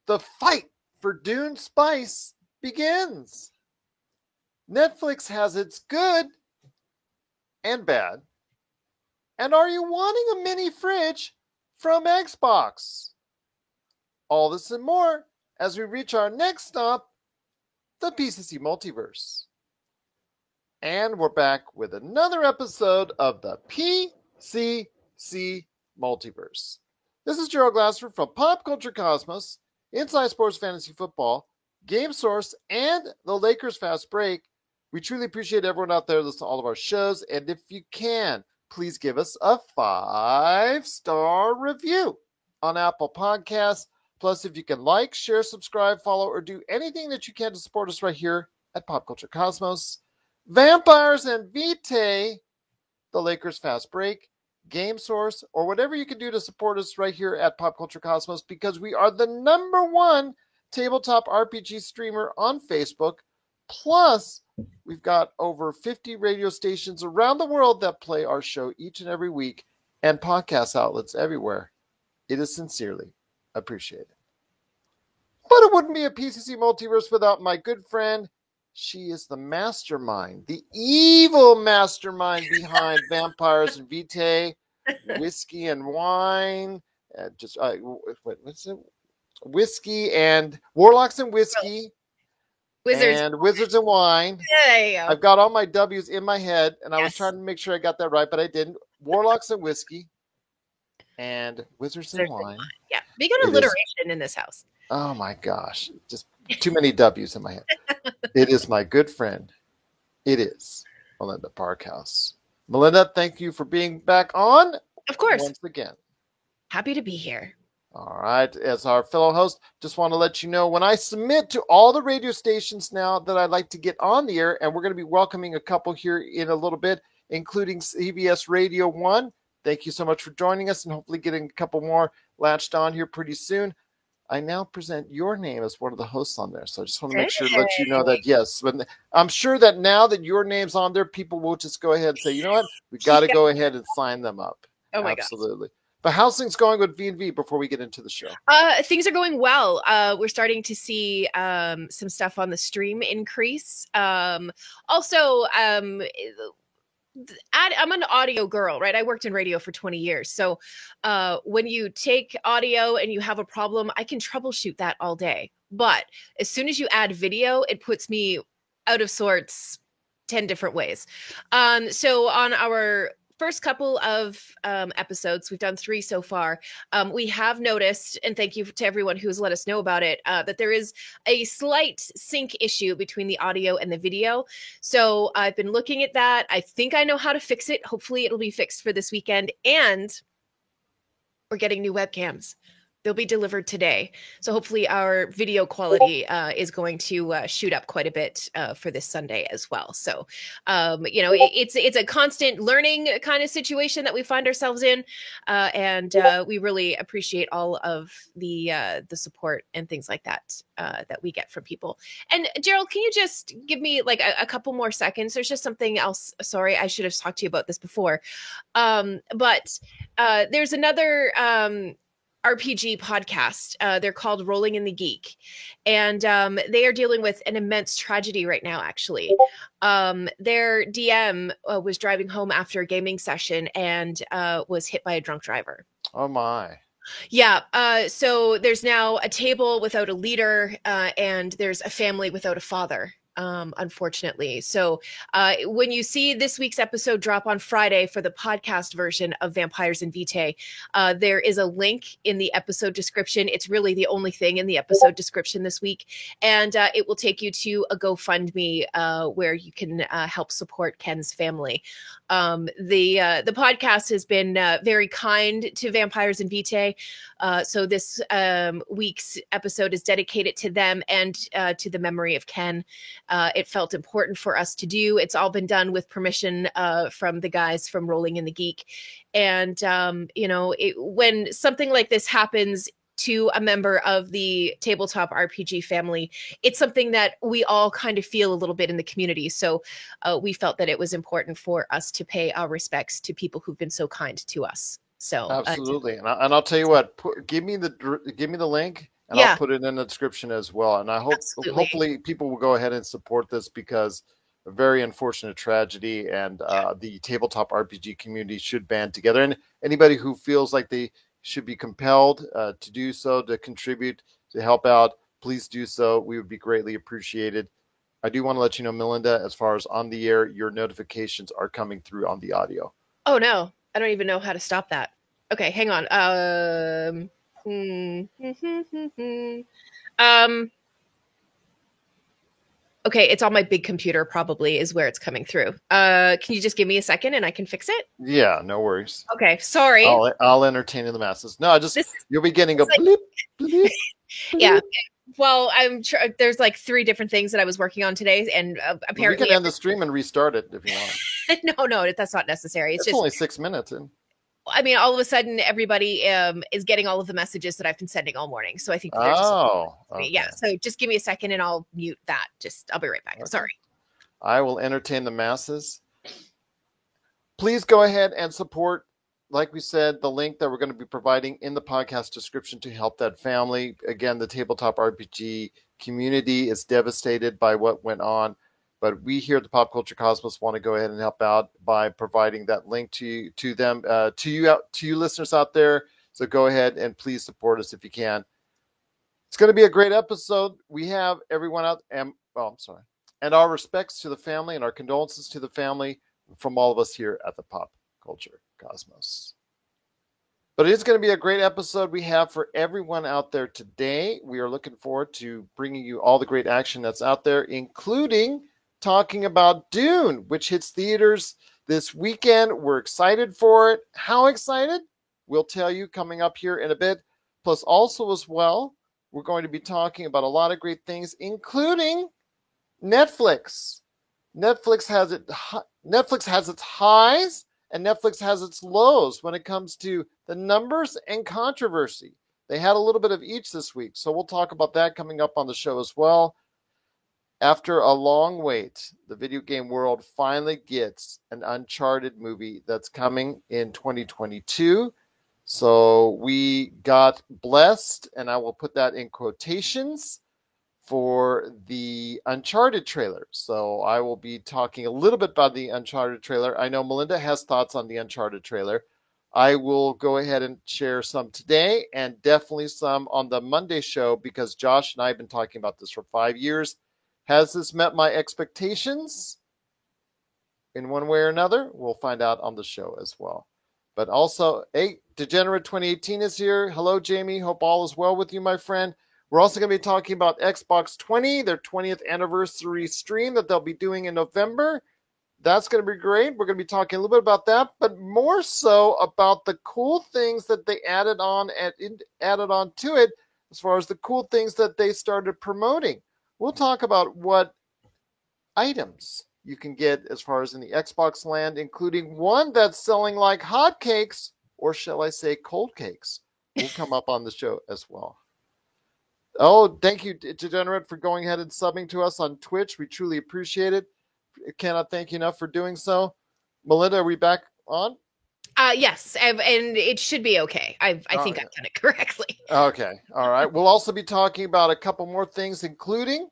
The fight for Dune Spice begins. Netflix has its good and bad. And are you wanting a mini fridge from Xbox? All this and more as we reach our next stop, the PCC Multiverse. And we're back with another episode of the PCC Multiverse. This is Gerald Glassford from Pop Culture Cosmos, Inside Sports Fantasy Football, Game Source, and the Lakers Fast Break. We truly appreciate everyone out there listening to all of our shows. And if you can, please give us a 5-star review on Apple Podcasts. Plus, if you can like, share, subscribe, follow, or do anything that you can to support us right here at Pop Culture Cosmos, Vampires and Vitae, the Lakers Fast Break, Game Source, or whatever you can do to support us right here at Pop Culture Cosmos, because we are the #1 tabletop RPG streamer on Facebook. Plus, we've got over 50 radio stations around the world that play our show each and every week, and podcast outlets everywhere. It is sincerely appreciated. But it wouldn't be a PCC Multiverse without my good friend. She is the mastermind, the evil mastermind behind Vampires and Vitae, Whiskey and Wine, what's it? Whiskey and Warlocks and Whiskey, Wizards and Wizards and Wine. There you go. I've got all my W's in my head, and I was trying to make sure I got that right, but I didn't. Warlocks and Whiskey, and Wizards and Wine. Yeah, big on alliteration in this house. Oh my gosh, just too many W's in my head. It is my good friend. It is Melinda Parkhouse. Melinda, thank you for being back on. Of course. Once again. Happy to be here. All right. As our fellow host, just want to let you know when I submit to all the radio stations now that I'd like to get on the air, and we're going to be welcoming a couple here in a little bit, including CBS Radio 1. Thank you so much for joining us, and hopefully getting a couple more latched on here pretty soon. I now present your name as one of the hosts on there. So I just want to make sure to let you know that, yes, I'm sure that now that your name's on there, people will just go ahead and say, you know what, we got to go ahead and sign them up. Oh my God. Absolutely. But how's things going with V&V before we get into the show? Things are going well. We're starting to see some stuff on the stream increase. Also, I'm an audio girl, right? I worked in radio for 20 years. So when you take audio and you have a problem, I can troubleshoot that all day. But as soon as you add video, it puts me out of sorts 10 different ways. So on our first couple of episodes, we've done 3 so far, we have noticed, and thank you to everyone who has let us know about it, that there is a slight sync issue between the audio and the video. So I've been looking at that. I think I know how to fix it. Hopefully it'll be fixed for this weekend. And we're getting new webcams. They'll be delivered today. So hopefully our video quality is going to shoot up quite a bit for this Sunday as well. So, it's a constant learning kind of situation that we find ourselves in. And we really appreciate all of the support and things like that that we get from people. And Gerald, can you just give me like a couple more seconds? There's just something else. Sorry, I should have talked to you about this before. But there's another RPG podcast. They're called Rolling in the Geek. And they are dealing with an immense tragedy right now, actually. Their DM was driving home after a gaming session and was hit by a drunk driver. Oh, my. Yeah. So there's now a table without a leader, and there's a family without a father. Unfortunately. So when you see this week's episode drop on Friday for the podcast version of Vampires and Vitae, there is a link in the episode description. It's really the only thing in the episode description this week. And it will take you to a GoFundMe where you can help support Ken's family. The podcast has been very kind to Vampires and Vitae. So this week's episode is dedicated to them and to the memory of Ken. It felt important for us to do. It's all been done with permission from the guys from Rolling in the Geek. And, when something like this happens to a member of the tabletop RPG family, it's something that we all kind of feel a little bit in the community. So we felt that it was important for us to pay our respects to people who've been so kind to us. So Absolutely, and I'll tell you what. Give me the link, and I'll yeah, put it in the description as well. And I hope absolutely. hopefully people will go ahead and support this because a very unfortunate tragedy, and the tabletop RPG community should band together. And anybody who feels like they should be compelled to do so, to contribute, to help out, please do so. We would be greatly appreciated. I do want to let you know, Melinda, as far as on the air, your notifications are coming through on the audio. Oh no, I don't even know how to stop that. Okay, hang on. Um, okay, it's on my big computer. Probably is where it's coming through. Can you just give me a second and I can fix it? Yeah, no worries. Okay, sorry. I'll entertain the masses. No, This you'll be getting a like, bleep, bleep, yeah. bleep. Well, I'm sure there's like 3 different things that I was working on today, and apparently we can end the stream and restart it if you want. no, that's not necessary. It's It's just, only 6 minutes in. I mean, all of a sudden, everybody is getting all of the messages that I've been sending all morning. So I think they're just, Okay. yeah. So just give me a second, and I'll mute that. I'll be right back. Okay. Sorry. I will entertain the masses. Please go ahead and support, like we said, the link that we're going to be providing in the podcast description to help that family. Again, the tabletop RPG community is devastated by what went on, but we here at the Pop Culture Cosmos want to go ahead and help out by providing that link to them, to you listeners out there. So go ahead and please support us if you can. It's going to be a great episode. We have everyone out, and our respects to the family and our condolences to the family from all of us here at the Pop Culture Cosmos. But it is going to be a great episode we have for everyone out there today. We are looking forward to bringing you all the great action that's out there, including talking about Dune, which hits theaters this weekend. We're excited for it. How excited? We'll tell you coming up here in a bit. Plus, also as well, we're going to be talking about a lot of great things, including Netflix. Netflix has its highs and Netflix has its lows when it comes to the numbers and controversy. They had a little bit of each this week, so we'll talk about that coming up on the show as well. After a long wait, the video game world finally gets an Uncharted movie that's coming in 2022. So we got blessed, and I will put that in quotations, for the Uncharted trailer. So I will be talking a little bit about the Uncharted trailer. I know Melinda has thoughts on the Uncharted trailer. I will go ahead and share some today and definitely some on the Monday show because Josh and I have been talking about this for 5 years. Has this met my expectations in one way or another? We'll find out on the show as well. But also, hey, Degenerate 2018 is here. Hello, Jamie. Hope all is well with you, my friend. We're also going to be talking about Xbox 20, their 20th anniversary stream that they'll be doing in November. That's going to be great. We're going to be talking a little bit about that, but more so about the cool things that they added on to it as far as the cool things that they started promoting. We'll talk about what items you can get as far as in the Xbox land, including one that's selling like hotcakes, or shall I say cold cakes. Will come up on the show as well. Oh, thank you, Degenerate, for going ahead and subbing to us on Twitch. We truly appreciate it. Cannot thank you enough for doing so. Melinda, are we back on? Yes, and it should be okay. I think I've done it correctly. Okay, all right. We'll also be talking about a couple more things, including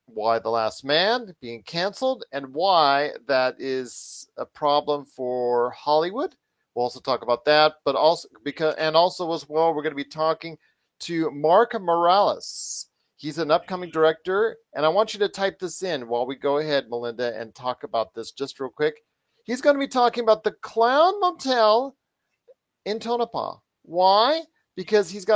why The Last Man being canceled and why that is a problem for Hollywood. We'll also talk about that, but also as well, we're going to be talking to Mark Morales. He's an upcoming director, and I want you to type this in while we go ahead, Melinda, and talk about this just real quick. He's going to be talking about the Clown Motel in Tonopah. Why? Because his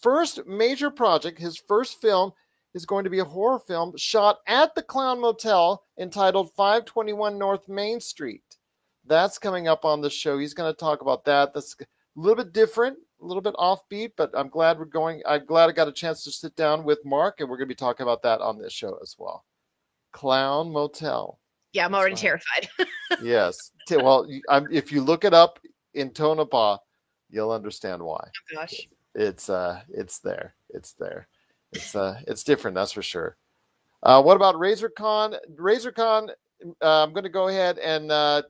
first major project, his first film, is going to be a horror film shot at the Clown Motel entitled 521 North Main Street. That's coming up on the show. He's going to talk about that. That's a little bit different, a little bit offbeat, but I'm glad I got a chance to sit down with Mark, and we're going to be talking about that on this show as well. Clown Motel. Yeah, I'm already terrified. Yes. Well, if you look it up in Tonopah, you'll understand why. Oh gosh. It's there. It's there. It's different, that's for sure. What about RazorCon? RazorCon, I'm going to go ahead and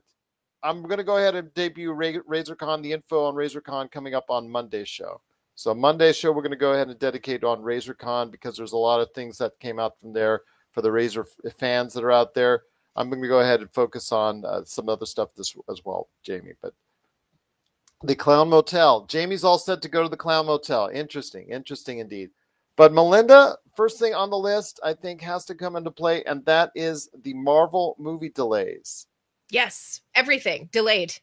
I'm going to go ahead and debut RazorCon, the info on RazorCon coming up on Monday's show. So Monday's show, we're going to go ahead and dedicate on RazorCon because there's a lot of things that came out from there for the Razor fans that are out there. I'm going to go ahead and focus on some other stuff this as well, Jamie. But the Clown Motel. Jamie's all set to go to the Clown Motel. Interesting indeed. But Melinda, first thing on the list, I think has to come into play, and that is the Marvel movie delays. Yes, everything delayed.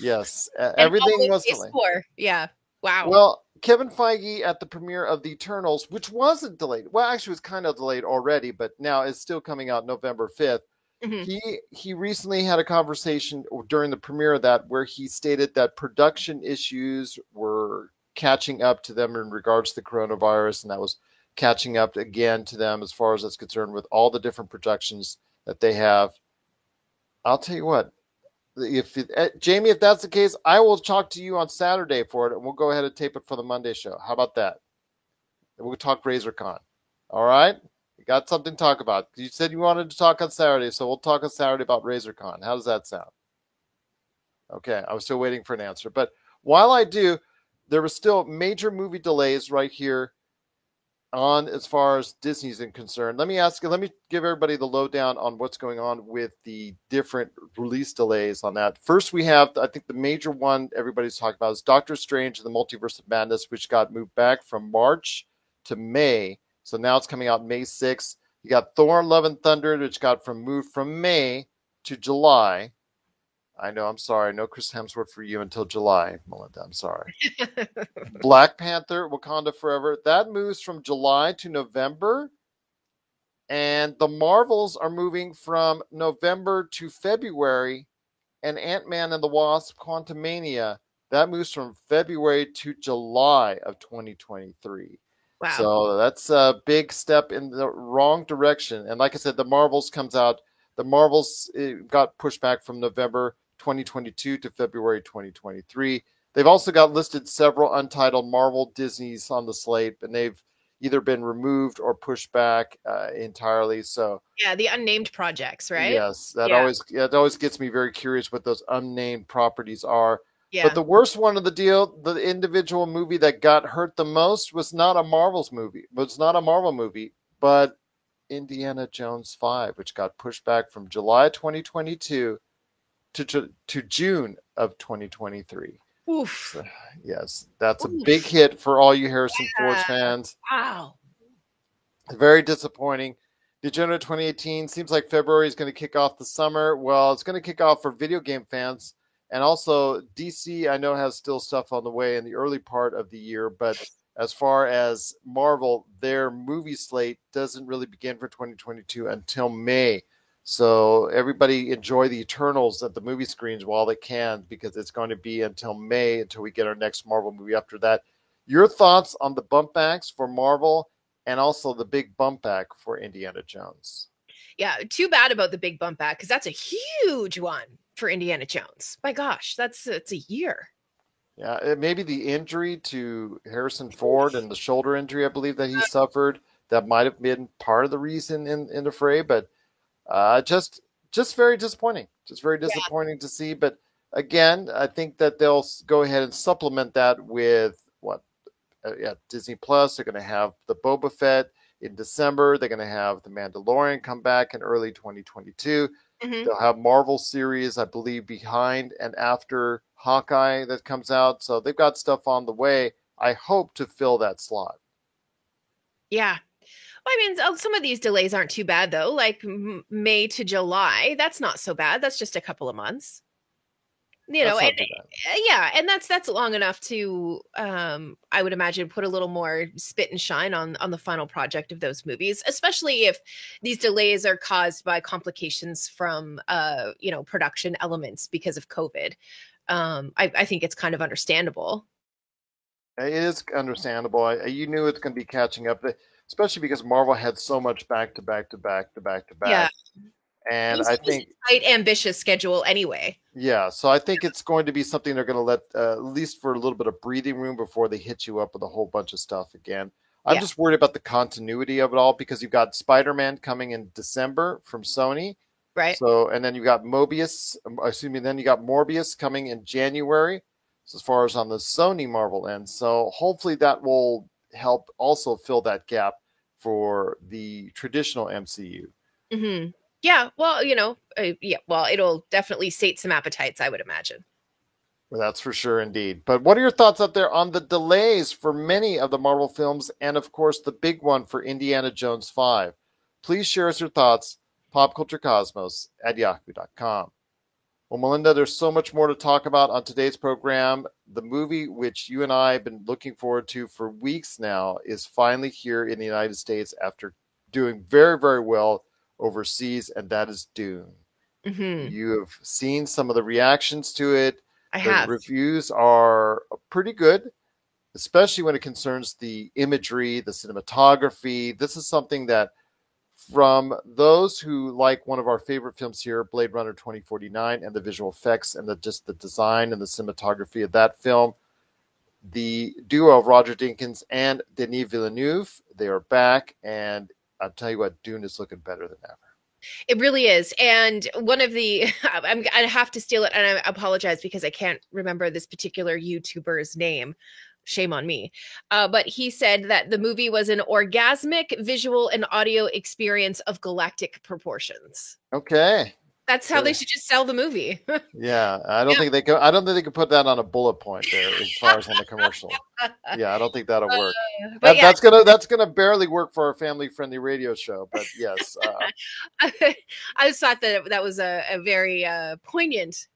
Yes, everything was delayed. Yeah, wow. Well, Kevin Feige at the premiere of the Eternals, which wasn't delayed. Well, actually, it was kind of delayed already, but now it's still coming out November 5th. He recently had a conversation during the premiere of that where he stated that production issues were catching up to them in regards to the coronavirus, and that was catching up again to them as far as that's concerned with all the different productions that they have. I'll tell you what, Jamie, if that's the case, I will talk to you on Saturday for it, and we'll go ahead and tape it for the Monday show. How about that? And we'll talk RazorCon. All right? We got something to talk about. You said you wanted to talk on Saturday, so we'll talk on Saturday about RazorCon. How does that sound? Okay, I was still waiting for an answer. But while I do, there were still major movie delays right here on as far as Disney's concerned. Let me give everybody the lowdown on what's going on with the different release delays on that. First, we have, I think the major one everybody's talking about is Doctor Strange and the Multiverse of Madness, which got moved back from March to May. So now it's coming out May 6th. You got Thor, Love and Thunder, which got moved from May to July. I know, I'm sorry. No Chris Hemsworth for you until July, Melinda. I'm sorry. Black Panther, Wakanda Forever. That moves from July to November. And the Marvels are moving from November to February. And Ant-Man and the Wasp, Quantumania, that moves from February to July of 2023. Wow. So that's a big step in the wrong direction. And like I said, the Marvels comes out. The Marvels got pushed back from November 2022 to February 2023. They've also got listed several untitled Marvel Disneys on the slate, and they've either been removed or pushed back entirely. So yeah, the unnamed projects, right? Yes, that always gets me very curious what those unnamed properties are. Yeah. But the worst one of the deal, the individual movie that got hurt the most was not a Marvel movie, but Indiana Jones 5, which got pushed back from July 2022 to June of 2023. Oof. Yes, that's a big hit for all you Harrison Ford fans. Wow. Very disappointing. Degenerate 2018 seems like February is going to kick off the summer. Well, it's going to kick off for video game fans. And also DC, I know, has still stuff on the way in the early part of the year. But as far as Marvel, their movie slate doesn't really begin for 2022 until May. So everybody enjoy the Eternals at the movie screens while they can, because it's going to be until May until we get our next Marvel movie after that. Your thoughts on the bump backs for Marvel and also the big bump back for Indiana Jones? Yeah, too bad about the big bump back, because that's a huge one for Indiana Jones. My gosh, it's a year. Yeah, maybe the injury to Harrison Ford and the shoulder injury, I believe, that he suffered, that might have been part of the reason in the fray, but just very disappointing. Just very disappointing to see. But again, I think that they'll go ahead and supplement that with Disney Plus. They're going to have the Boba Fett in December. They're going to have the Mandalorian come back in early 2022. Mm-hmm. They'll have Marvel series, I believe, behind and after Hawkeye that comes out. So they've got stuff on the way. I hope to fill that slot. Yeah. Well, I mean, some of these delays aren't too bad, though. Like May to July, that's not so bad. That's just a couple of months. And that's long enough to, I would imagine, put a little more spit and shine on the final project of those movies, especially if these delays are caused by complications from, production elements because of COVID. I think it's kind of understandable. It is understandable. You knew it's going to be catching up, especially because Marvel had so much back to back. Yeah. And I think quite ambitious schedule anyway. Yeah, so I think it's going to be something they're going to let at least for a little bit of breathing room before they hit you up with a whole bunch of stuff again. I'm just worried about the continuity of it all, because you've got Spider-Man coming in December from Sony. Right. So, and then you got Mobius, excuse me, then you got Morbius coming in January. So as far as on the Sony Marvel end. So hopefully that will help also fill that gap for the traditional MCU. Hmm. Yeah. Well, yeah. Well, it'll definitely sate some appetites, I would imagine. Well, that's for sure indeed. But what are your thoughts out there on the delays for many of the Marvel films and, of course, the big one for Indiana Jones 5? Please share us your thoughts, popculturecosmos at yahoo.com. Well, Melinda, there's so much more to talk about on today's program. The movie, which you and I have been looking forward to for weeks now, is finally here in the United States after doing very, very well overseas, and that is Dune. Hmm. You have seen some of the reactions to it. I The have. reviews are pretty good, especially when it concerns the imagery, the cinematography. This is something that, from those who like one of our favorite films here, Blade Runner 2049, and the visual effects and just the design and the cinematography of that film, the duo of Roger Deakins and Denis Villeneuve, they are back, and I'll tell you what, Dune is looking better than ever. It really is. And one of the, I have to steal it, and I apologize because I can't remember this particular YouTuber's name. Shame on me. But he said that the movie was an orgasmic visual and audio experience of galactic proportions. Okay. That's how they should just sell the movie. Yeah, I don't think they can. I don't think they can put that on a bullet point there as far as on the commercial. Yeah, I don't think that'll work. But yeah, That's gonna barely work for our family friendly radio show. But yes, I just thought that that was a very poignant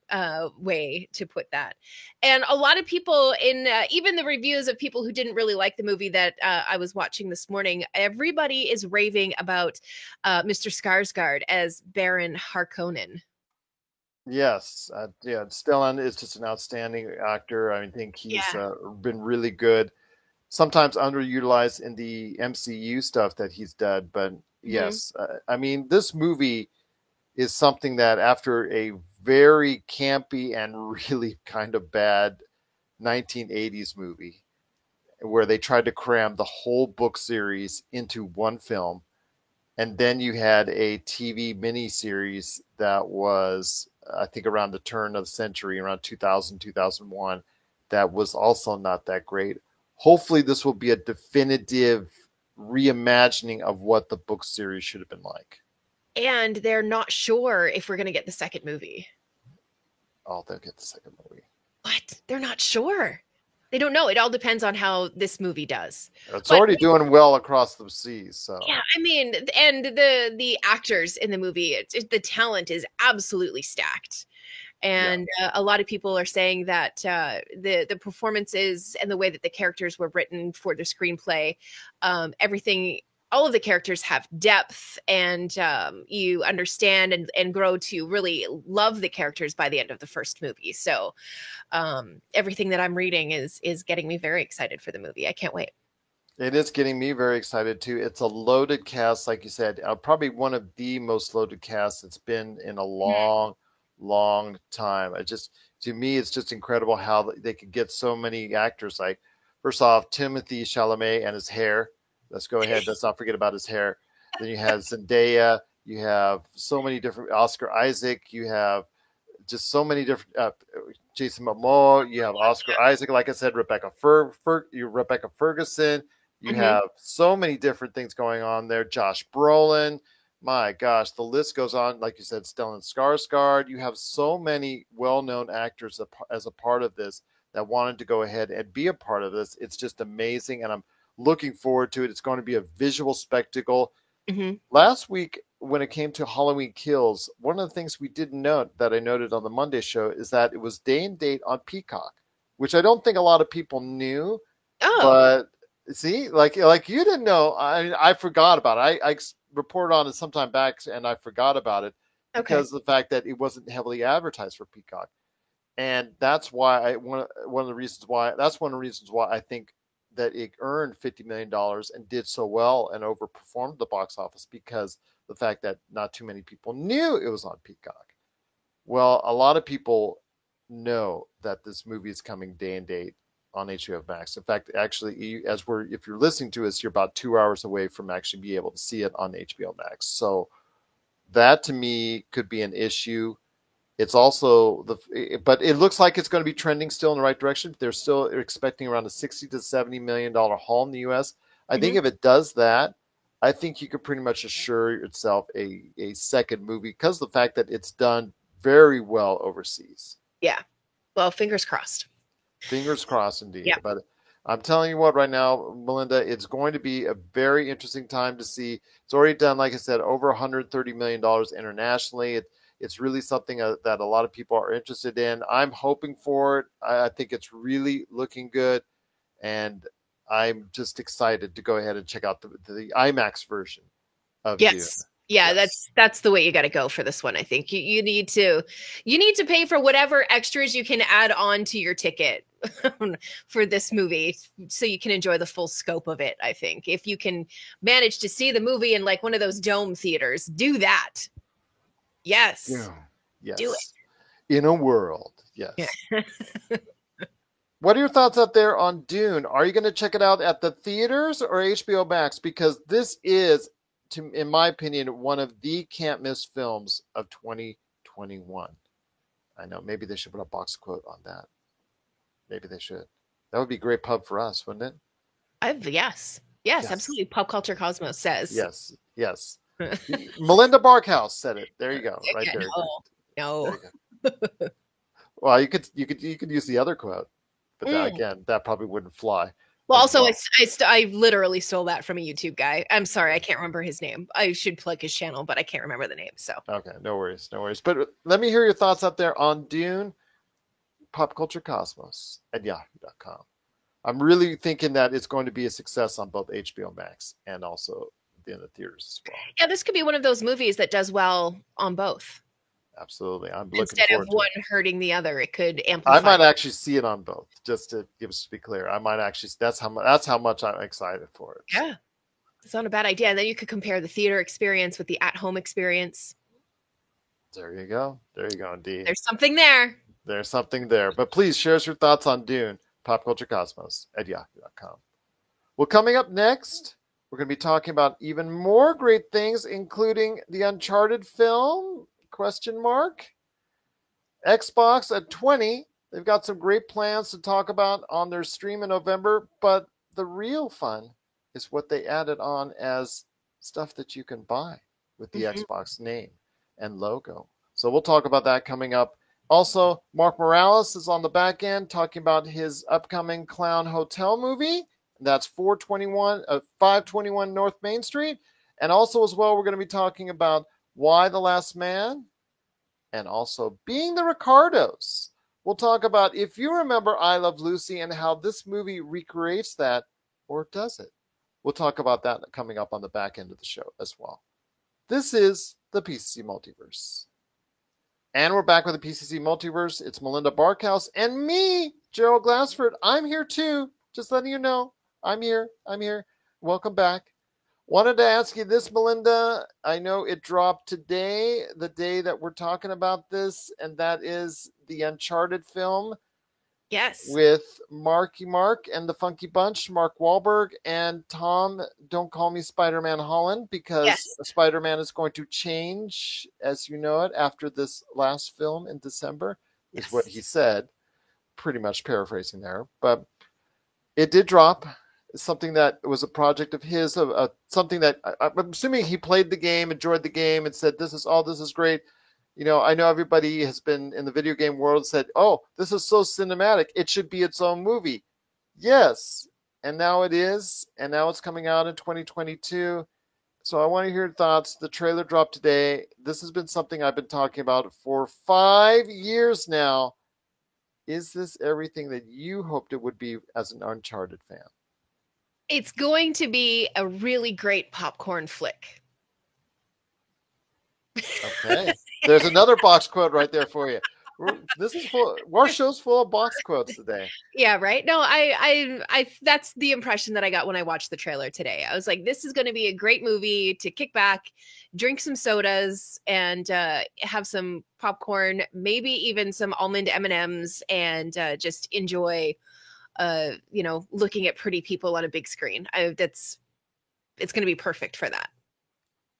way to put that. And a lot of people in even the reviews of people who didn't really like the movie that I was watching this morning, everybody is raving about Mr. Skarsgård as Baron Harkonnen. yes, yeah. Stellan is just an outstanding actor. I think he's Yeah. been really good. Sometimes underutilized in the MCU stuff that he's done, but Hmm. yes, I mean this movie is something that after a very campy and really kind of bad 1980s movie where they tried to cram the whole book series into one film. And then you had a TV miniseries that was, I think, around the turn of the century, around 2000, 2001, that was also not that great. Hopefully, this will be a definitive reimagining of what the book series should have been like. And they're not sure if we're going to get the second movie. Oh, they'll get the second movie. What? They're not sure. They don't know. It all depends on how this movie does. It's But already doing well across the seas, so. yeah, I mean, and the actors in the movie, the talent is absolutely stacked. Yeah. And a lot of people are saying that the performances and the way that the characters were written for the screenplay, everything, all of the characters have depth, and you understand and grow to really love the characters by the end of the first movie. So everything that I'm reading is getting me very excited for the movie. I can't wait. It is getting me very excited too. It's a loaded cast, like you said, probably one of the most loaded casts it's been in a long, long time. To me, it's just incredible how they could get so many actors. Like, first off, Timothy Chalamet and his hair. Let's go ahead. Let's not forget about his hair. Then you have Zendaya. You have so many different Oscar Isaac. You have just so many different Jason Momoa. You have Oscar Isaac. Like I said, Rebecca Ferguson. You Hmm. have so many different things going on there. Josh Brolin. My gosh, the list goes on. Like you said, Stellan Skarsgård. You have so many well-known actors as a part of this that wanted to go ahead and be a part of this. It's just amazing, and I'm looking forward to it. It's going to be a visual spectacle. Hmm. Last week, when it came to Halloween Kills, one of the things we didn't note that I noted on the Monday show is that it was day and date on Peacock, which I don't think a lot of people knew. Oh, But see, like you didn't know. I forgot about it. I reported on it sometime back, and I forgot about it okay. because of the fact that it wasn't heavily advertised for Peacock, and that's why one of the reasons why that's one of the reasons why I think that it earned $50 million and did so well and overperformed the box office because the fact that not too many people knew it was on Peacock. Well, a lot of people know that this movie is coming day and date on HBO Max. In fact, actually, if you're listening to us, you're about 2 hours away from actually being able to see it on HBO Max. So That to me could be an issue. It's also but it looks like it's going to be trending still in the right direction. They're still expecting around a 60 to $70 million haul in the U.S. I think Hmm. if it does that, I think you could pretty much assure yourself a second movie because of the fact that it's done very well overseas. Yeah. Well, fingers crossed. Fingers crossed, indeed. Yeah. But I'm telling you what, right now, Melinda, it's going to be a very interesting time to see. It's already done, like I said, over $130 million internationally. It's really something that a lot of people are interested in. I'm hoping for it. I think it's really looking good, and I'm just excited to go ahead and check out the IMAX version of Dune. Yes. Yeah, Yes. that's the way you got to go for this one. I think you need to pay for whatever extras you can add on to your ticket for this movie so you can enjoy the full scope of it. I think if you can manage to see the movie in like one of those dome theaters, do that. Yes. Yeah. Do Yes. In a world. it. Yes. What are your thoughts out there on Dune? Are you going to check it out at the theaters or HBO Max? Because this is, in my opinion, one of the can't miss films of 2021. I know maybe they should put a box quote on that. Maybe they should. That would be a great pub for us, wouldn't it? Yes. Yes, Yes. absolutely. Pop Culture Cosmos says. Yes. Yes. Melinda Barkhouse said it. There you go. Right Yeah, there. no. There you go. Well, you could use the other quote, but that, Mm. again, that probably wouldn't fly Well, as also, well. I literally stole that from a YouTube guy. I'm sorry, I can't remember his name. I should plug his channel, but I can't remember the name. So, Okay, no worries, no worries. But let me hear your thoughts out there on Dune, Pop Culture Cosmos at yahoo.com. I'm really thinking that it's going to be a success on both HBO Max and also in the theaters as well. yeah, this could be one of those movies that does well on both. Absolutely. I'm looking Instead of forward to one it. hurting the other, it could I amplify. might actually see it on both, just to be clear. I might actually, that's how much I'm excited for it. Yeah, it's not a bad idea. And then you could compare the theater experience with the at-home experience. There you go. There you go, indeed. There's something there. There's something there. But please share us your thoughts on Dune, Pop Culture Cosmos at yahoo.com. Well, coming up next, we're going to be talking about even more great things, including the Uncharted film, question mark, Xbox at 20. They've got some great plans to talk about on their stream in November, but the real fun is what they added on as stuff that you can buy with the Xbox name and logo. So we'll talk about that coming up. Also, Mark Morales is on the back end talking about his upcoming Clown Hotel movie. That's 521 North Main Street. And also, as well, we're going to be talking about Y the Last Man and also Being the Ricardos. We'll talk about if you remember I Love Lucy and how this movie recreates that, or does it? We'll talk about that coming up on the back end of the show as well. This is the PCC Multiverse. And we're back with the PCC Multiverse. It's Melinda Barkhouse and me, Gerald Glassford. I'm here too. Just letting you know. I'm here. Welcome back. Wanted to ask you this, Melinda. I know it dropped today, the day that we're talking about this, and that is the Uncharted film Yes. with Marky Mark and the Funky Bunch, Mark Wahlberg and Tom, don't call me Spider-Man Holland, because Yes. Spider-Man is going to change, as you know it, after this last film in December, is Yes. what he said. Pretty much paraphrasing there. But it did drop. Something that was a project of his, something that I'm assuming he played the game, enjoyed the game, and said, this is great. You know, I know everybody has been in the video game world said, oh, this is so cinematic. It should be its own movie. Yes. And now it is. And now it's coming out in 2022. So I want to hear your thoughts. The trailer dropped today. This has been something I've been talking about for 5 years now. Is this everything that you hoped it would be as an Uncharted fan? It's going to be a really great popcorn flick. Okay. There's another box quote right there for you. This is full. Our show's full of box quotes today. Yeah, right. No, I that's the impression that I got when I watched the trailer today. I was like, this is going to be a great movie to kick back, drink some sodas, and have some popcorn, maybe even some almond M&Ms, and just enjoy, looking at pretty people on a big screen. It's going to be perfect for that.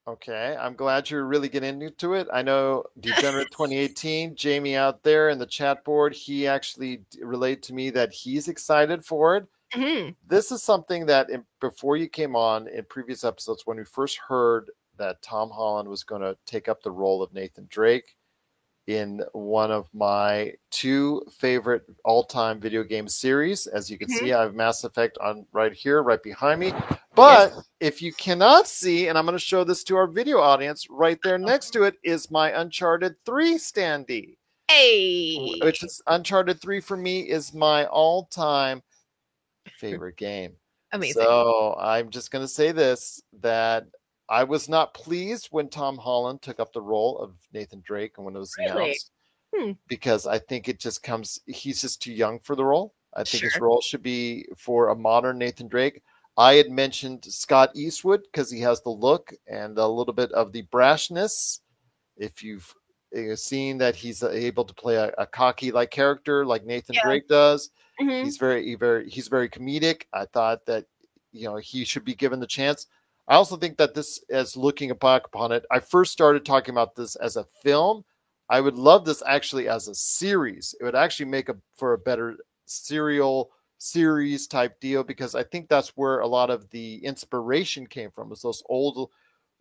Okay, I'm glad you're really getting into it. I know Degenerate 2018, Jamie out there in the chat board, he actually relayed to me that he's excited for it. Mhm. This is something that before you came on in previous episodes, when we first heard that Tom Holland was going to take up the role of Nathan Drake in one of my two favorite all-time video game series. As you can Mhm. see, I have Mass Effect on right here, right behind me. Yes. But if you cannot see, and I'm going to show this to our video audience, right there next to it is my Uncharted 3 standee, Hey. which is Uncharted 3 for me is my all-time favorite game. Amazing. So I'm just going to say this, that I was not pleased when Tom Holland took up the role of Nathan Drake and when it was Really? announced, Hmm. because I think it just comes, he's just too young for the role. I think his Sure. role should be for a modern Nathan Drake. I had mentioned Scott Eastwood because he has the look and a little bit of the brashness. If you've seen that he's able to play a cocky like character like Nathan Yeah. Drake does, Mhm. he's very comedic. I thought that he should be given the chance. I also think that this, as looking back upon it, I first started talking about this as a film. I would love this actually as a series. It would actually make for a better serial series type deal, because I think that's where a lot of the inspiration came from. Is those old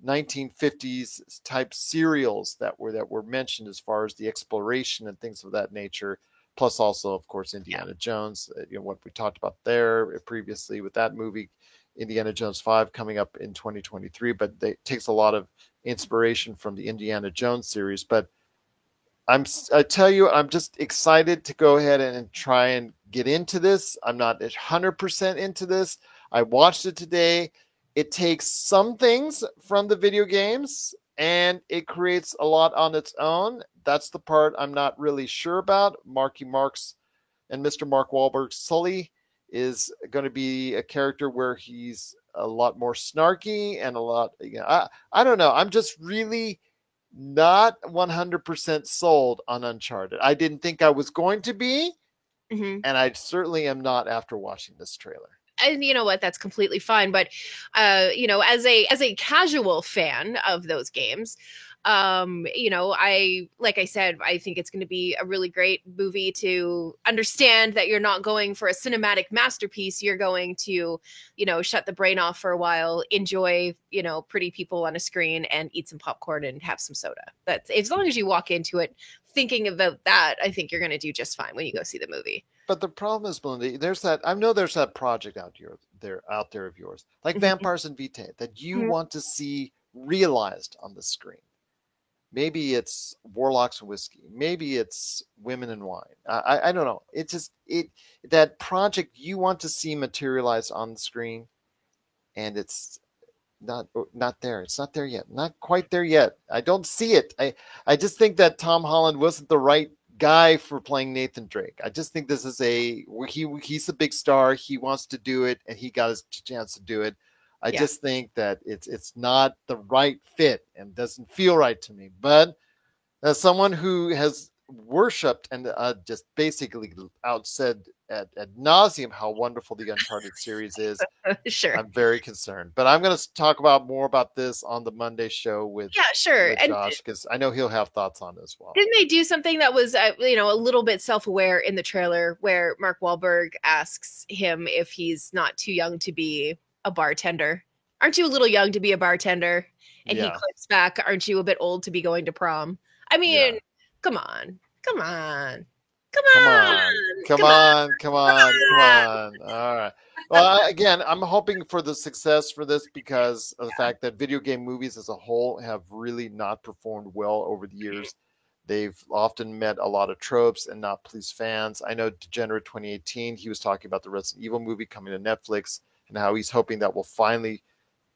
1950s type serials that were mentioned as far as the exploration and things of that nature. Plus, also, of course, Yeah. Indiana Jones. What we talked about there previously with that movie, Indiana Jones 5, coming up in 2023. But it takes a lot of inspiration from the Indiana Jones series. But I tell you, I'm just excited to go ahead and try and get into this. I'm not 100% into this. I watched it today. It takes some things from the video games and it creates a lot on its own. That's the part I'm not really sure about. Marky Mark's and Mr. Mark Wahlberg's Sully is going to be a character where he's a lot more snarky and a lot, I don't know. I'm just really not 100% sold on Uncharted. I didn't think I was going to be, Mhm. and I certainly am not after watching this trailer. And you know what, that's completely fine, but as a casual fan of those games, I, like I said, I think it's going to be a really great movie to understand that you're not going for a cinematic masterpiece. You're going to, shut the brain off for a while, enjoy, pretty people on a screen, and eat some popcorn and have some soda. That's, as long as you walk into it thinking about that, I think you're going to do just fine when you go see the movie. But the problem is, Melinda, there's that project out there of yours, like Mhm. Vampires and Vitae, that you want to see realized on the screen. Maybe it's Warlocks and Whiskey. Maybe it's Women in Wine. I don't know. It's just that project you want to see materialized on the screen, and it's not there. It's not there yet. Not quite there yet. I don't see it. I just think that Tom Holland wasn't the right guy for playing Nathan Drake. I just think this is he's a big star. He wants to do it, and he got his chance to do it. I Yeah. just think that it's not the right fit and doesn't feel right to me. But as someone who has worshipped and just basically outsaid at nauseum how wonderful the Uncharted series is, Sure. I'm very concerned. But I'm going to talk about more about this on the Monday show Yeah, sure. with And Josh, because I know he'll have thoughts on it as well. didn't they do something that was, a little bit self-aware in the trailer, where Mark Wahlberg asks him if he's not too young to be a bartender? Aren't you a little young to be a bartender? And he Yeah, clicks back, aren't you a bit old to be going to prom? I yeah. mean, come on, come on, come Come on, on, come come on, on, come come on, come on. on. All right. Well, again, I'm hoping for the success for this because of the fact that video game movies as a whole have really not performed well over the years. They've often met a lot of tropes and not pleased fans. I know Degenerate 2018, he was talking about the Resident Evil movie coming to Netflix and how he's hoping that will finally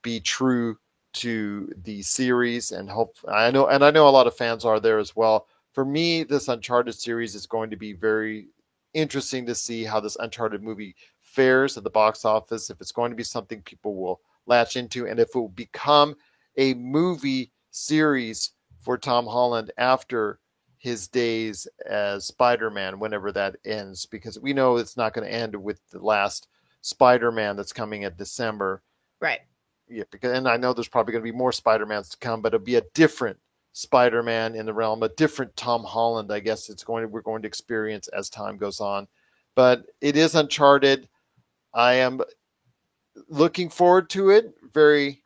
be true to the series, and hope I know a lot of fans are there as well. For me, this Uncharted series is going to be very interesting to see how this Uncharted movie fares at the box office, if it's going to be something people will latch into, and if it will become a movie series for Tom Holland after his days as Spider-Man, whenever that ends, because we know it's not going to end with the last Spider-Man that's coming in December. Right. yeah, because, and I know there's probably going to be more Spider-Mans to come, but it'll be a different Spider-Man in the realm, a different Tom Holland. I guess we're going to experience as time goes on, but it is Uncharted. I am looking forward to it very,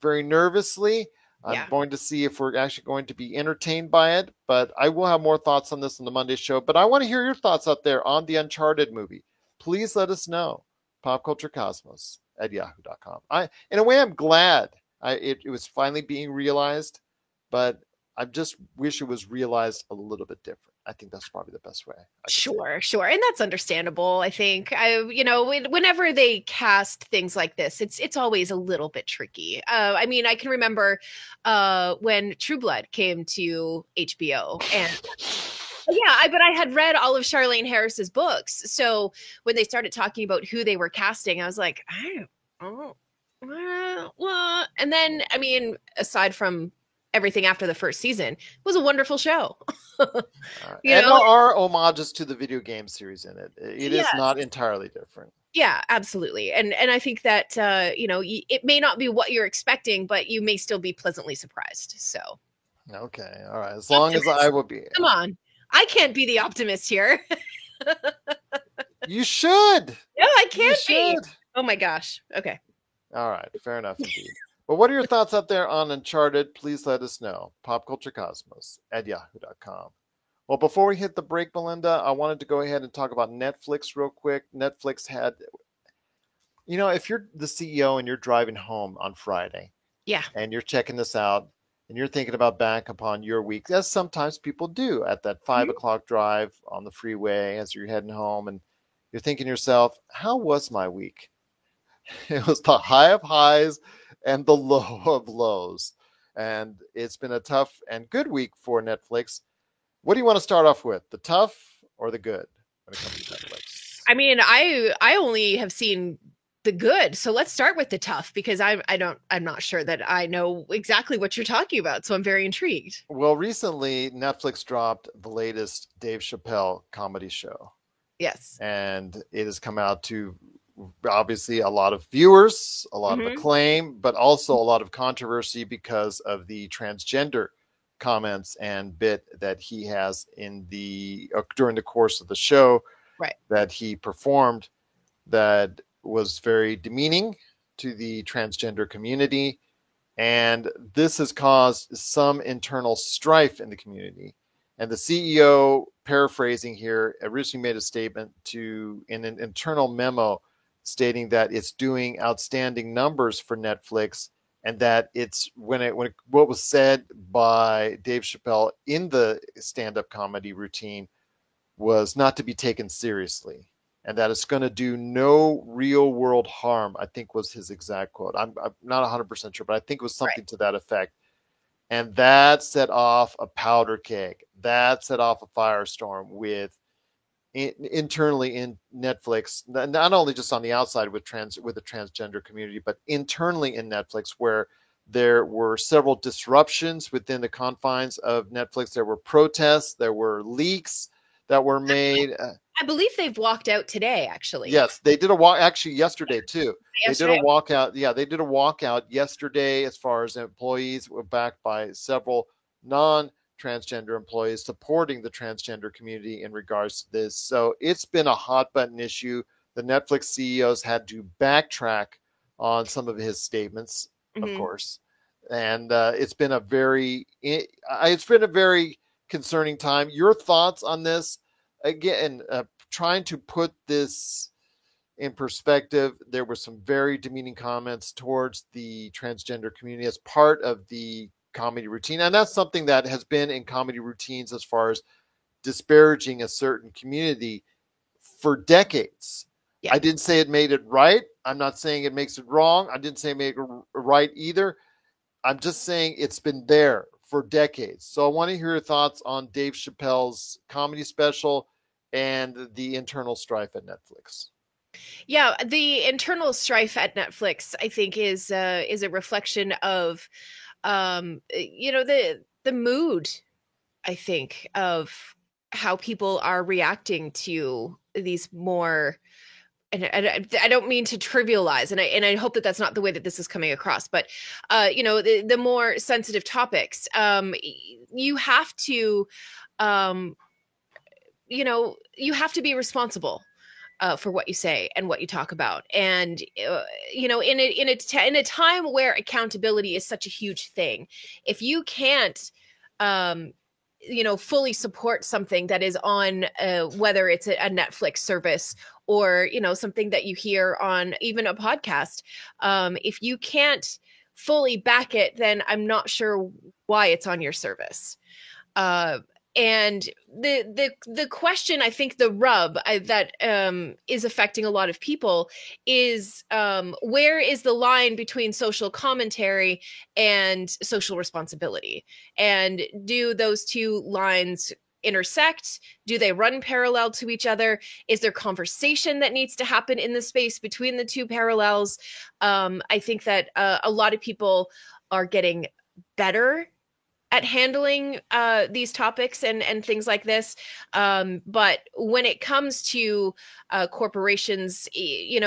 very nervously. I'm Yeah. going to see if we're actually going to be entertained by it, but I will have more thoughts on this on the Monday show. But I want to hear your thoughts out there on the Uncharted movie. Please let us know. PopCultureCosmos@yahoo.com. In a way, I'm glad it was finally being realized, but I just wish it was realized a little bit different. I think that's probably the best way. Sure, sure. And that's understandable. I think whenever they cast things like this, it's always a little bit tricky. I mean, I can remember when True Blood came to HBO, and yeah, but I had read all of Charlaine Harris's books. So when they started talking about who they were casting, I was like, I don't well, and then I mean, aside from everything after the first season, it was a wonderful show. And there are homages to the video game series in it. It is not entirely different. Yeah, absolutely. And I think that it may not be what you're expecting, but you may still be pleasantly surprised. So okay, all right. As long as I will be. Come on, I can't be the optimist here. You should. No, I can't be. Oh my gosh. Okay. All right. Fair enough, indeed. Well, what are your thoughts out there on Uncharted? Please let us know. PopCultureCosmos@yahoo.com. Well, before we hit the break, Belinda, I wanted to go ahead and talk about Netflix real quick. Netflix had, if you're the CEO and you're driving home on Friday, and you're checking this out, and you're thinking about back upon your week, as sometimes people do at that 5 o'clock drive on the freeway as you're heading home, and you're thinking to yourself, how was my week? It was the high of highs and the low of lows. And it's been a tough and good week for Netflix. What do you want to start off with? The tough or the good when it comes to Netflix? I mean, I only have seen the good. So let's start with the tough, because I'm not sure that I know exactly what you're talking about. So I'm very intrigued. Well, recently Netflix dropped the latest Dave Chappelle comedy show. Yes. And it has come out to obviously a lot of viewers, a lot of acclaim, but also a lot of controversy because of the transgender comments and bit that he has in during the course of the show, right, that he performed, that was very demeaning to the transgender community. And this has caused some internal strife in the community. And the CEO, paraphrasing here, originally made a statement in an internal memo stating that it's doing outstanding numbers for Netflix, and that it's what was said by Dave Chappelle in the stand-up comedy routine was not to be taken seriously, and that it's going to do no real world harm, I think was his exact quote. I'm not 100% sure, but I think it was something to that effect. And that set off a powder keg. That set off a firestorm internally in Netflix, not only just on the outside with the transgender community, but internally in Netflix, where there were several disruptions within the confines of Netflix. There were protests, there were leaks that were made. I believe they've walked out today, actually. Yes, they did a walk actually yesterday too. Yesterday? They did a walkout. Yeah, they did a walkout yesterday as far as employees were backed by several non-transgender employees supporting the transgender community in regards to this. So it's been a hot button issue. The Netflix CEOs had to backtrack on some of his statements, of course. And it's been a very concerning time. Your thoughts on this? Again, trying to put this in perspective, there were some very demeaning comments towards the transgender community as part of the comedy routine. And that's something that has been in comedy routines as far as disparaging a certain community for decades. Yeah. I didn't say it made it right. I'm not saying it makes it wrong. I didn't say it made it right either. I'm just saying it's been there for decades. So I want to hear your thoughts on Dave Chappelle's comedy special and the internal strife at Netflix. Yeah, the internal strife at Netflix, I think, is a reflection of, the mood, I think, of how people are reacting to these more I don't mean to trivialize, and I hope that that's not the way that this is coming across, but the more sensitive topics, you have to, um, you have to be responsible for what you say and what you talk about. And in a time where accountability is such a huge thing, if you can't um, fully support something that is on whether it's a Netflix service or something that you hear on even a podcast, if you can't fully back it, then I'm not sure why it's on your service. uh, and the question, I think the rub that is affecting a lot of people is, where is the line between social commentary and social responsibility, and do those two lines intersect? Do they run parallel to each other? Is there conversation that needs to happen in the space between the two parallels? I think that a lot of people are getting better at handling these topics and things like this. But when it comes to corporations, you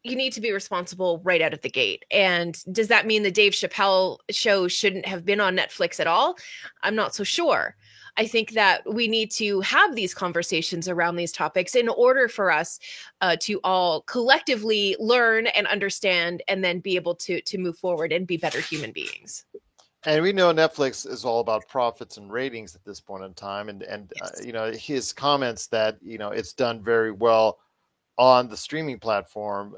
need to be responsible right out of the gate. And does that mean the Dave Chappelle show shouldn't have been on Netflix at all? I'm not so sure. I think that we need to have these conversations around these topics in order for us to all collectively learn and understand, and then be able to move forward and be better human beings. And we know Netflix is all about profits and ratings at this point in time, and Yes. his comments that it's done very well on the streaming platform.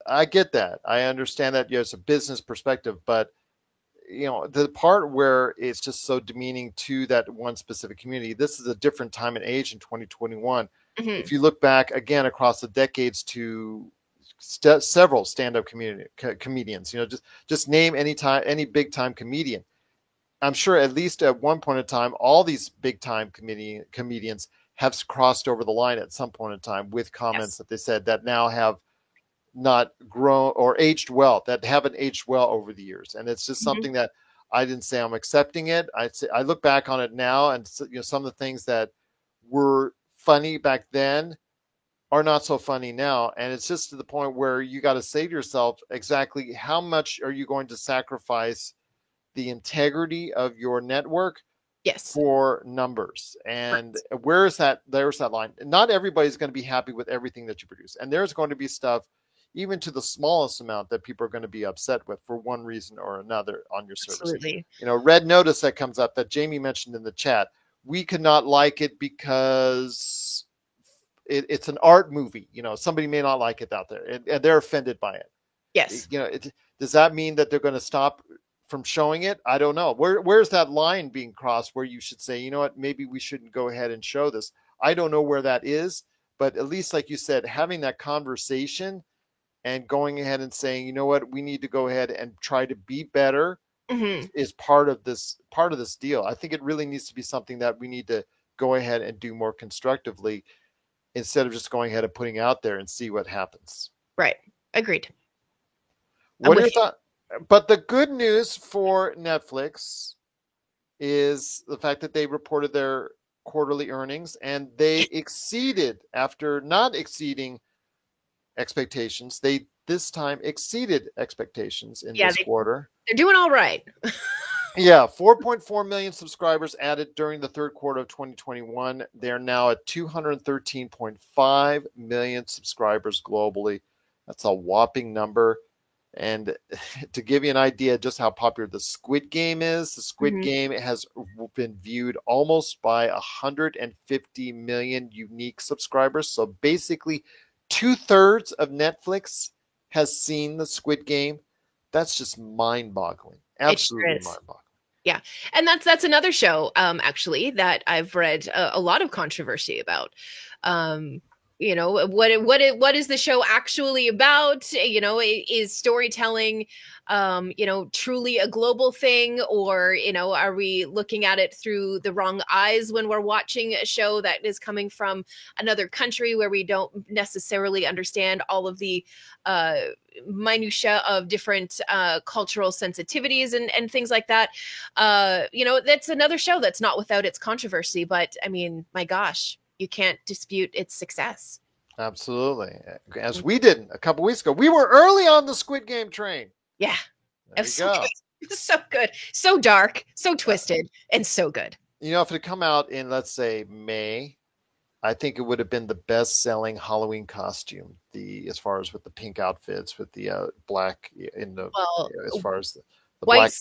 I get that. I understand that it's a business perspective, but the part where it's just so demeaning to that one specific community. This is a different time and age in 2021. Mm-hmm. If you look back again across the decades to several stand-up comedians, just name any big time comedian. I'm sure at least at one point in time, all these big time comedians have crossed over the line at some point in time with comments Yes. that they said that now have not grown or aged well, that haven't aged well over the years. And it's just Mm-hmm. something that I didn't say I'm accepting it. I look back on it now, and some of the things that were funny back then are not so funny now. And it's just to the point where you got to say to yourself, exactly how much are you going to sacrifice the integrity of your network Yes. for numbers? And Correct. there's that line. Not everybody's going to be happy with everything that you produce. And there's going to be stuff, even to the smallest amount, that people are going to be upset with for one reason or another on your service. Absolutely. Red Notice that comes up that Jamie mentioned in the chat. We could not like it because it's an art movie. Somebody may not like it out there, and they're offended by it. Yes. Does that mean that they're going to stop from showing it? I don't know. Where's that line being crossed where you should say, you know what, maybe we shouldn't go ahead and show this? I don't know where that is, but at least, like you said, having that conversation and going ahead and saying, you know what, we need to go ahead and try to be better Mm-hmm. is part of this deal. I think it really needs to be something that we need to go ahead and do more constructively, instead of just going ahead and putting out there and see what happens. Right. Agreed. What are your thoughts? But the good news for Netflix is the fact that they reported their quarterly earnings, and they exceeded, after not exceeding expectations. They this time exceeded expectations in this quarter. They're doing all right. Yeah, 4.4 million subscribers added during the third quarter of 2021. They're now at 213.5 million subscribers globally. That's a whopping number. And to give you an idea just how popular the Squid Game is, the Squid Game has been viewed almost by 150 million unique subscribers. So basically 2/3 of Netflix has seen the Squid Game. That's just mind-boggling. Absolutely mind-boggling. Yeah. And that's another show, actually, that I've read a lot of controversy about. What is the show actually about? Is storytelling, truly a global thing, or, are we looking at it through the wrong eyes when we're watching a show that is coming from another country where we don't necessarily understand all of the minutia of different cultural sensitivities and things like that? That's another show that's not without its controversy, but I mean, my gosh, you can't dispute its success. Absolutely. As we did a couple weeks ago. We were early on the Squid Game train. Yeah. There you So go. good. It was so good. So dark, so twisted, and so good. You know, if it had come out in, let's say, May, I think it would have been the best-selling Halloween costume. As far as with the pink outfits, with the black in the, Well, as far as the white, black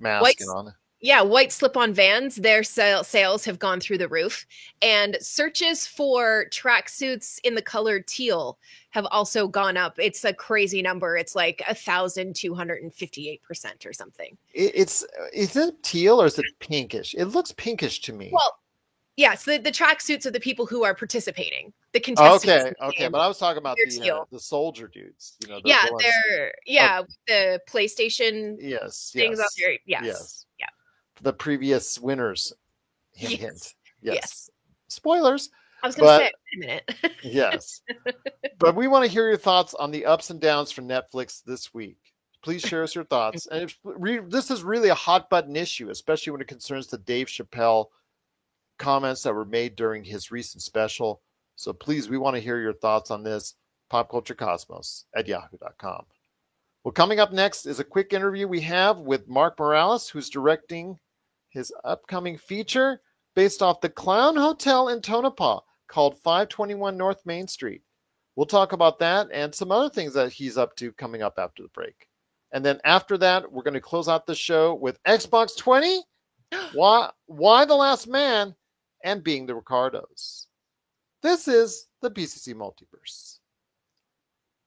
mask white, and on. yeah, white slip-on Vans. Their sales have gone through the roof, and searches for tracksuits in the color teal have also gone up. It's a crazy number. It's like 1,258% or something. Is it teal or is it pinkish? It looks pinkish to me. Well, yes, the tracksuits of the people who are participating, the contestants. Okay, but I was talking about the soldier dudes. You know, yeah, the ones, the PlayStation yes, things out there. yes. Yeah. The previous winners. Hint, Yes. hint. Yes. Yes. Spoilers. I was going to say, wait a minute. Yes. But we want to hear your thoughts on the ups and downs for Netflix this week. Please share us your thoughts. And this is really a hot button issue, especially when it concerns the Dave Chappelle comments that were made during his recent special. So please, we want to hear your thoughts on this. popculturecosmos@yahoo.com. Well, coming up next is a quick interview we have with Mark Morales, who's directing his upcoming feature based off the Clown Hotel in Tonopah called 521 North Main Street. We'll talk about that and some other things that he's up to coming up after the break. And then after that, we're going to close out the show with Xbox 20, Why the Last Man, and Being the Ricardos. This is the PCC Multiverse.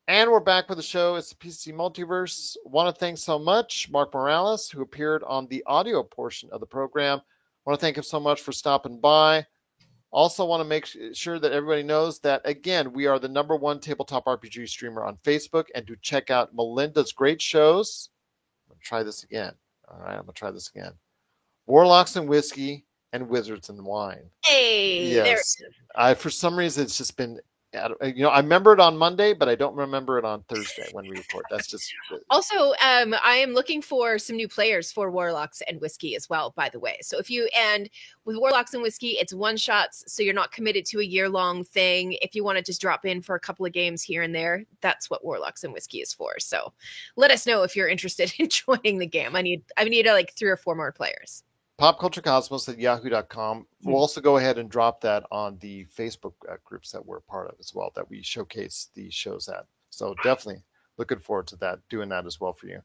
And we're back with the show. It's the PCC Multiverse. Want to thank so much Mark Morales, who appeared on the audio portion of the program. Want to thank him so much for stopping by. Also want to make sure that everybody knows that, again, we are the #1 tabletop RPG streamer on Facebook, and to check out Melinda's great shows. I'm going to try this again. All right, I'm going to try this again. Warlocks and Whiskey and Wizards and Wine. Hey, yes. For some reason, it's just been, I remember it on Monday, but I don't remember it on Thursday when we record. That's just. Also, I am looking for some new players for Warlocks and Whiskey as well, by the way. So with Warlocks and Whiskey, it's one shots, so you're not committed to a year-long thing. If you want to just drop in for a couple of games here and there, that's what Warlocks and Whiskey is for. So let us know if you're interested in joining the game. I need like 3 or 4 more players. popculturecosmos@yahoo.com. We'll also go ahead and drop that on the Facebook groups that we're a part of as well, that we showcase the shows at. So definitely looking forward to that, doing that as well for you.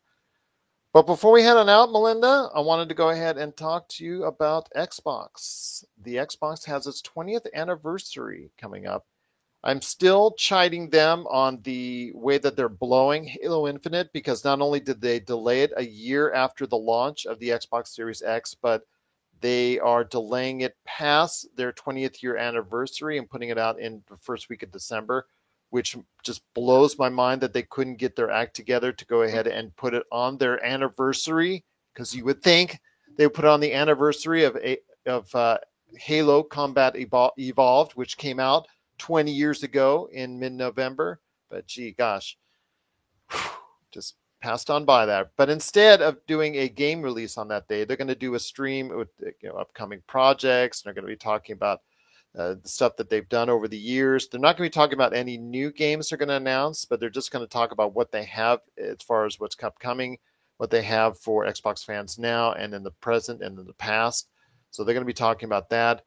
But before we head on out, Melinda, I wanted to go ahead and talk to you about Xbox. The Xbox has its 20th anniversary coming up. I'm still chiding them on the way that they're blowing Halo Infinite, because not only did they delay it a year after the launch of the Xbox Series X, but they are delaying it past their 20th year anniversary and putting it out in the first week of December, which just blows my mind that they couldn't get their act together to go ahead and put it on their anniversary, because you would think they would put it on the anniversary of Halo Combat Evolved, which came out 20 years ago in mid-November, but gee gosh, just passed on by that. But instead of doing a game release on that day, they're going to do a stream with upcoming projects, and they're going to be talking about the stuff that they've done over the years. They're not going to be talking about any new games they're going to announce, but they're just going to talk about what they have as far as what's upcoming, what they have for Xbox fans now and in the present and in the past. So they're going to be talking about that.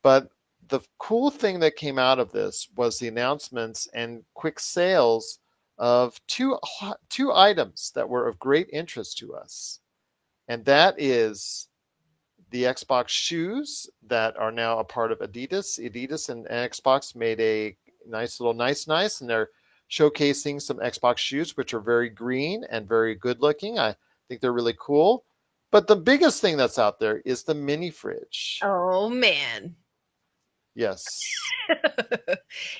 But the cool thing that came out of this was the announcements and quick sales of two items that were of great interest to us. And that is the Xbox shoes that are now a part of Adidas. Adidas and Xbox made a nice little nice, and they're showcasing some Xbox shoes, which are very green and very good looking. I think they're really cool. But the biggest thing that's out there is the mini fridge. Oh, man. Yes.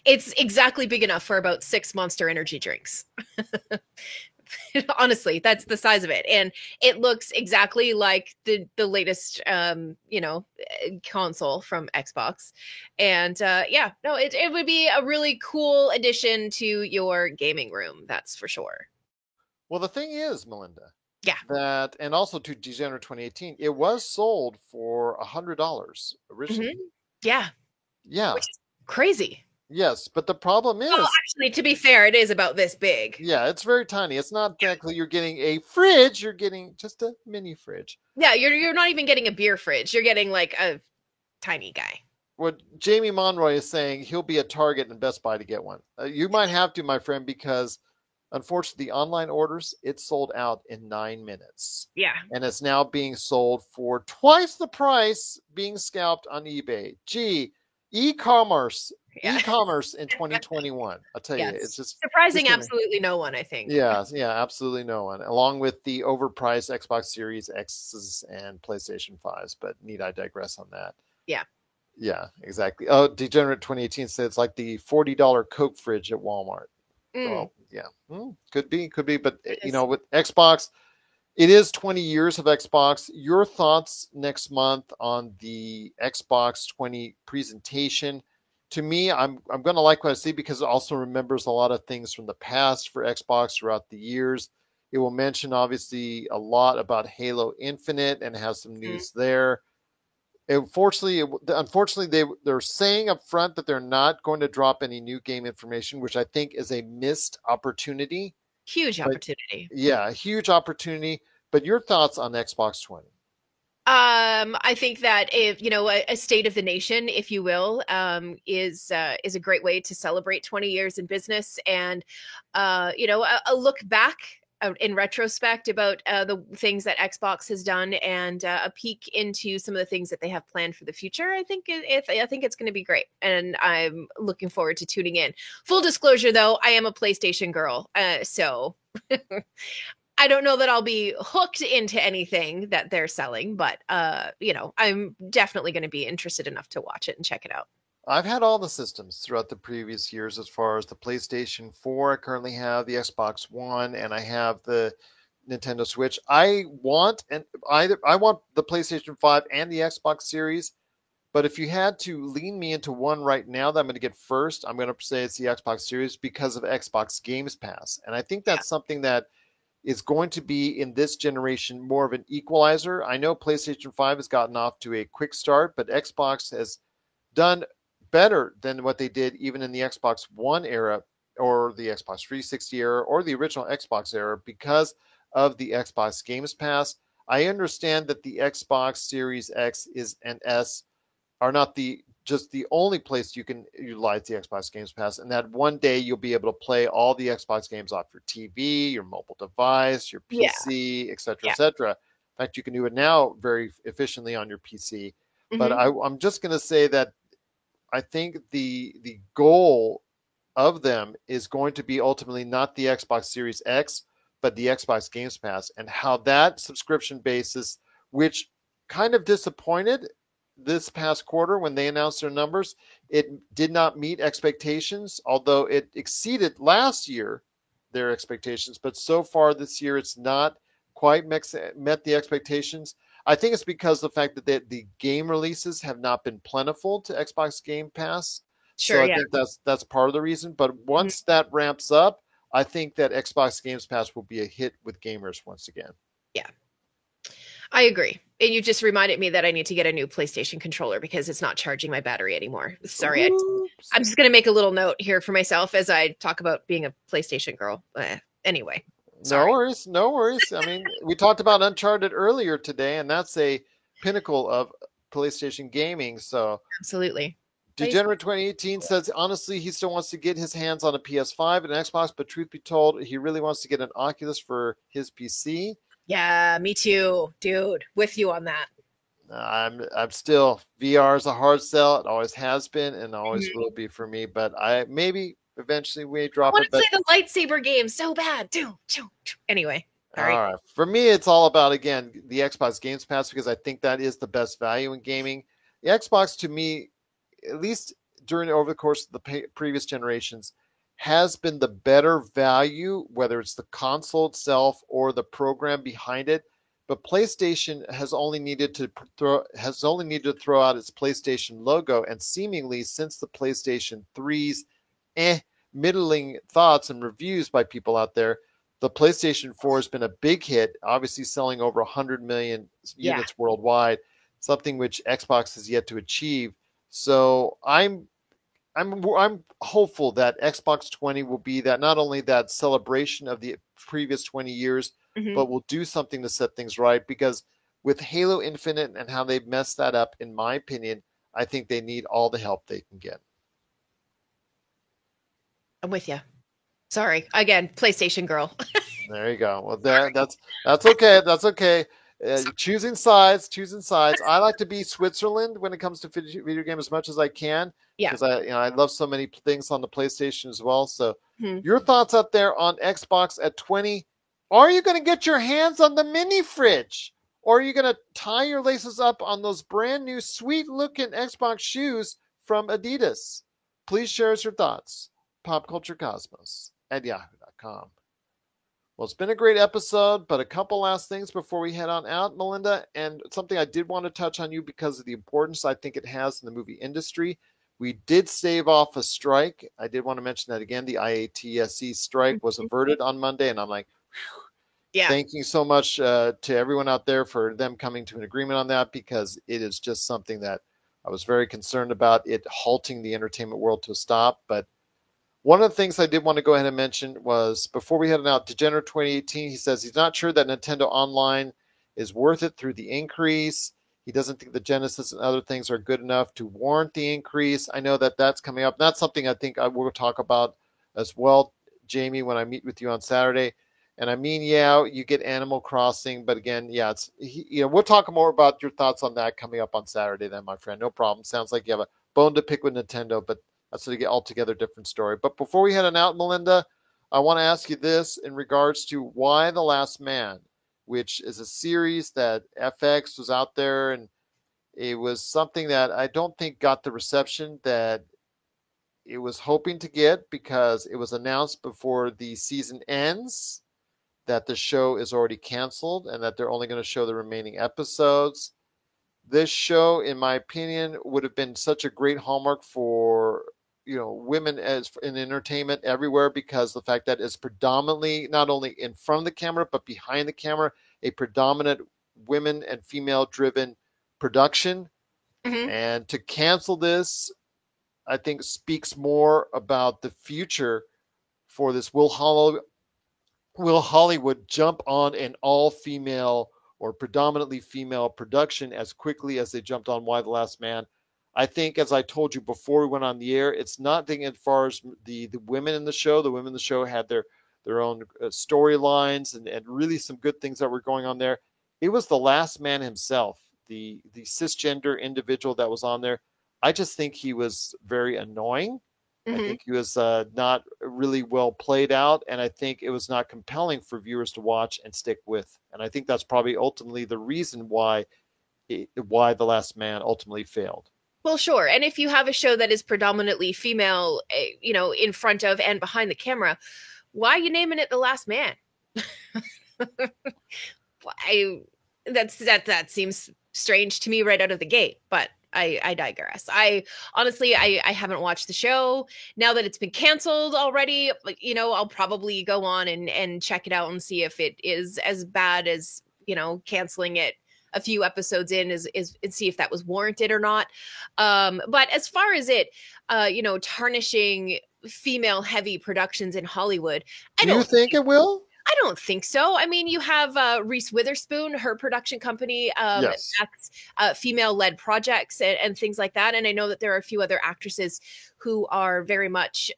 It's exactly big enough for about 6 Monster Energy drinks. Honestly, that's the size of it. And it looks exactly like the latest, console from Xbox. And it would be a really cool addition to your gaming room. That's for sure. Well, the thing is, Melinda. Yeah. That, and also to December 2018, it was sold for $100 originally. Mm-hmm. Yeah. Yeah. Which is crazy. Yes, but the problem Well, is, actually, to be fair, it is about this big. yeah, it's very tiny. It's not exactly you're getting a fridge, you're getting just a mini fridge. Yeah, you're not even getting a beer fridge. You're getting like a tiny guy. What Jamie Monroy is saying, he'll be at Target and Best Buy to get one. You might have to, my friend, because unfortunately, the online orders, it's sold out in 9 minutes. Yeah. And it's now being sold for twice the price being scalped on eBay. Gee, e-commerce, Yeah. e-commerce in 2021. I'll tell you, it's Yes. just Surprising gonna, absolutely no one, I think. yeah, absolutely no one. Along with the overpriced Xbox Series X's and PlayStation 5s, but need I digress on that. Yeah. Yeah, exactly. Oh, Degenerate 2018 said it's like the $40 Coke fridge at Walmart. Mm, Well, yeah, could be. But it you is. know, with Xbox, it is 20 years of Xbox. Your thoughts next month on the Xbox 20 presentation? To me, I'm going to like what I see because it also remembers a lot of things from the past for Xbox throughout the years. It will mention obviously a lot about Halo Infinite and has some Mm, news there. Unfortunately, they're saying up front that they're not going to drop any new game information, which I think is a missed opportunity. huge But opportunity. yeah, a huge opportunity. But your thoughts on Xbox 20? I think that if a state of the nation, if you will, is a great way to celebrate 20 years in business, and a look back in retrospect about the things that Xbox has done, and a peek into some of the things that they have planned for the future. I think it's going to be great, and I'm looking forward to tuning in. Full disclosure, though, I am a PlayStation girl, so. I don't know that I'll be hooked into anything that they're selling, but I'm definitely going to be interested enough to watch it and check it out. I've had all the systems throughout the previous years as far as the PlayStation 4. I currently have the Xbox One and I have the Nintendo Switch. I want the PlayStation 5 and the Xbox Series, but if you had to lean me into one right now that I'm going to get first, I'm going to say it's the Xbox Series because of Xbox Games Pass. And I think Yeah, that's something that is going to be in this generation more of an equalizer. I know PlayStation 5 has gotten off to a quick start, but Xbox has done better than what they did even in the Xbox One era or the Xbox 360 era or the original Xbox era because of the Xbox Games Pass. I understand that the Xbox Series X is and S are not the only place you can utilize the Xbox Games Pass, and that one day you'll be able to play all the Xbox games off your TV, your mobile device, your yeah, PC, etc., yeah. etc. In fact, you can do it now very efficiently on your PC. But Hmm. I'm just going to say that I think the goal of them is going to be ultimately not the Xbox Series X, but the Xbox Games Pass, and how that subscription basis, which kind of disappointed this past quarter when they announced their numbers, it did not meet expectations, although it exceeded last year their expectations. But so far this year, it's not quite met the expectations. I think it's because of the fact that the game releases have not been plentiful to Xbox Game Pass. So Sure, I yeah. think that's part of the reason. But Mhm. once that ramps up, I think that Xbox Games Pass will be a hit with gamers once again. Yeah, I agree. And you just reminded me that I need to get a new PlayStation controller because it's not charging my battery anymore. Sorry, Oops. I'm just going to make a little note here for myself as I talk about being a PlayStation girl. Anyway, No sorry. worries, no worries. I mean, we talked about Uncharted earlier today, and that's a pinnacle of PlayStation gaming. So Absolutely. Place. Degenerate 2018 says honestly he still wants to get his hands on a PS5 and an Xbox, but truth be told, he really wants to get an Oculus for his PC. Yeah, me too, dude. With you on that. I'm still VR is a hard sell. It always has been and always Mhm. will be for me. But I maybe eventually we I drop want it. to play But the lightsaber game so bad. Anyway, sorry. all right, for me it's all about again the Xbox Games Pass because I think that is the best value in gaming. The Xbox to me, at least during over the course of the previous generations, has been the better value, whether it's the console itself or the program behind it. But PlayStation has only needed to throw out its PlayStation logo, and seemingly since the PlayStation 3's eh, middling thoughts and reviews by people out there, the PlayStation 4 has been a big hit, obviously selling over 100 million Yeah. units worldwide, something which Xbox has yet to achieve. So I'm I'm hopeful that Xbox 20 will be that, not only that celebration of the previous 20 years, Hmm. but will do something to set things right. Because with Halo Infinite and how they've messed that up, in my opinion, I think they need all the help they can get. I'm with you. Sorry, again, PlayStation girl. There you go. Well, that's okay. That's okay. Choosing sides, choosing sides. I like to be Switzerland when it comes to video game as much as I can, Yeah. because I love so many things on the PlayStation as well. So, Hmm. your thoughts out there on Xbox at 20? Are you going to get your hands on the mini fridge, or are you going to tie your laces up on those brand new sweet looking Xbox shoes from Adidas? Please share us your thoughts. PopCultureCosmos at yahoo.com. Well, it's been a great episode, but a couple last things before we head on out, Melinda, and something I did want to touch on you because of the importance I think it has in the movie industry. We did stave off a strike. I did want to mention that again. The IATSE strike was averted on Monday, and I'm like, Yeah. thank you so much to everyone out there for them coming to an agreement on that, because it is just something that I was very concerned about, it halting the entertainment world to a stop. But one of the things I did want to go ahead and mention was, before we headed out, Degenerate 2018, he says he's not sure that Nintendo Online is worth it through the increase. He doesn't think the Genesis and other things are good enough to warrant the increase. I know that that's coming up. That's something I think I will talk about as well, Jamie, when I meet with you on Saturday. And I mean, yeah, you get Animal Crossing, but again, yeah, we'll talk more about your thoughts on that coming up on Saturday, then, my friend. No problem. Sounds like you have a bone to pick with Nintendo, but that's a altogether different story. But before we head on out, Melinda, I want to ask you this in regards to Y: The Last Man, which is a series that FX was out there, and it was something that I don't think got the reception that it was hoping to get, because it was announced before the season ends that the show is already canceled and that they're only going to show the remaining episodes. This show, in my opinion, would have been such a great hallmark for women as in entertainment everywhere, because the fact that it's predominantly not only in front of the camera but behind the camera, a predominant women and female driven production. Hmm. And to cancel this, I think, speaks more about the future for this. Will Hollywood jump on an all female or predominantly female production as quickly as they jumped on Y: The Last Man? I think, as I told you before we went on the air, it's not thinking as far as the women in the show. The women in the show had their own storylines, and really some good things that were going on there. It was the last man himself, the cisgender individual that was on there. I just think he was very annoying. I Hmm. think he was not really well played out, and I think it was not compelling for viewers to watch and stick with. And I think that's probably ultimately the reason why The Last Man ultimately failed. Well, sure. And if you have a show that is predominantly female, in front of and behind the camera, why are you naming it The Last Man? I that seems strange to me right out of the gate, but I digress. I honestly I haven't watched the show. Now that it's been canceled already, like, I'll probably go on and check it out and see if it is as bad as, canceling it a few episodes in is and see if that was warranted or not. But as far as it tarnishing female heavy productions in Hollywood, I Do you don't think it will? I don't think so. I mean, you have Reese Witherspoon, her production company, Yes. backs female-led projects and things like that. And I know that there are a few other actresses who are very much,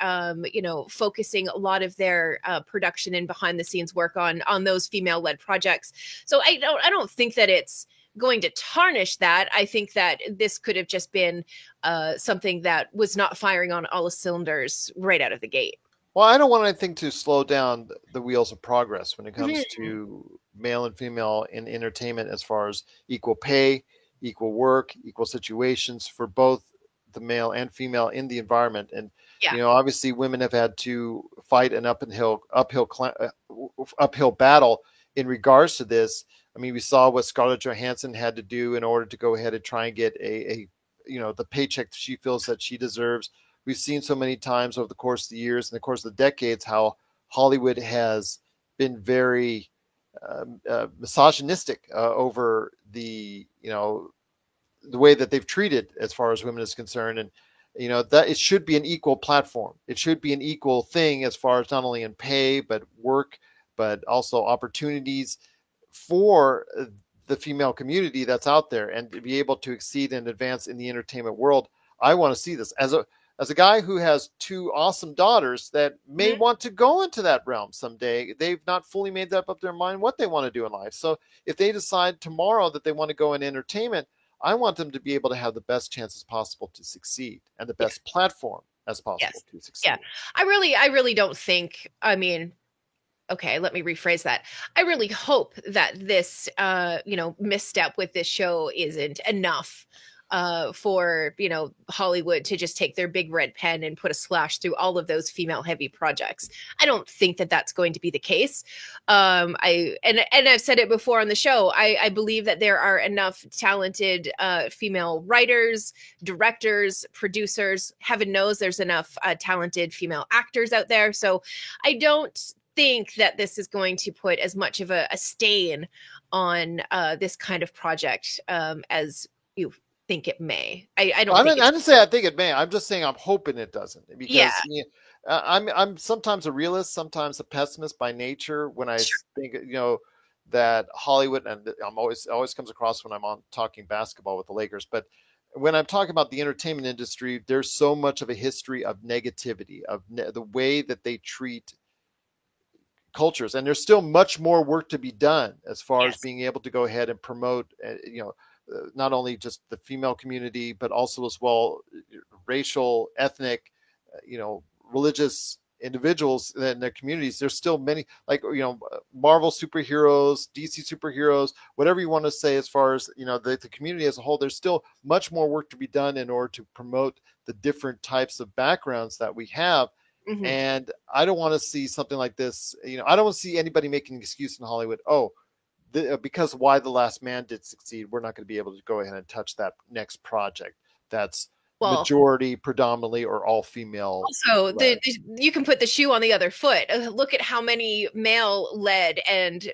focusing a lot of their production and behind-the-scenes work on those female-led projects. So I don't think that it's going to tarnish that. I think that this could have just been something that was not firing on all cylinders right out of the gate. Well, I don't want anything to slow down the wheels of progress when it comes Mhm. to male and female in entertainment, as far as equal pay, equal work, equal situations for both the male and female in the environment. And Yeah. obviously, women have had to fight an uphill battle in regards to this. I mean, we saw what Scarlett Johansson had to do in order to go ahead and try and get a the paycheck she feels that she deserves. We've seen so many times over the course of the years and the course of the decades how Hollywood has been very misogynistic over the way that they've treated as far as women is concerned. And that it should be an equal platform. It should be an equal thing as far as not only in pay, but work, but also opportunities for the female community that's out there, and to be able to exceed and advance in the entertainment world. I want to see this as a guy who has two awesome daughters that may want to go into that realm someday. They've not fully made up their mind what they want to do in life. So if they decide tomorrow that they want to go in entertainment, I want them to be able to have the best chances possible to succeed and the best platform as possible to succeed. Yeah. I really don't think, I mean, okay, let me rephrase that. I really hope that this, misstep with this show isn't enough for, Hollywood to just take their big red pen and put a slash through all of those female heavy projects. I don't think that that's going to be the case. And I've said it before on the show. I believe that there are enough talented female writers, directors, producers. Heaven knows there's enough talented female actors out there. So I don't think that this is going to put as much of a stain on this kind of project as you think it may. I didn't say I think it may. I'm just saying I'm hoping it doesn't, because I'm sometimes a realist, sometimes a pessimist by nature. When I think that Hollywood, and I'm always comes across when I'm on talking basketball with the Lakers, but when I'm talking about the entertainment industry, there's so much of a history of negativity, of the way that they treat cultures, and there's still much more work to be done as far as being able to go ahead and promote not only just the female community, but also as well racial, ethnic, religious individuals in their communities. There's still many, like Marvel superheroes, DC superheroes, whatever you want to say, as far as the community as a whole. There's still much more work to be done in order to promote the different types of backgrounds that we have. And I don't want to see something like this. I don't want to see anybody making an excuse in Hollywood. Because Y: The Last Man did succeed, we're not going to be able to go ahead and touch that next project that's majority, predominantly, or all female. Also, you can put the shoe on the other foot. Look at how many male-led and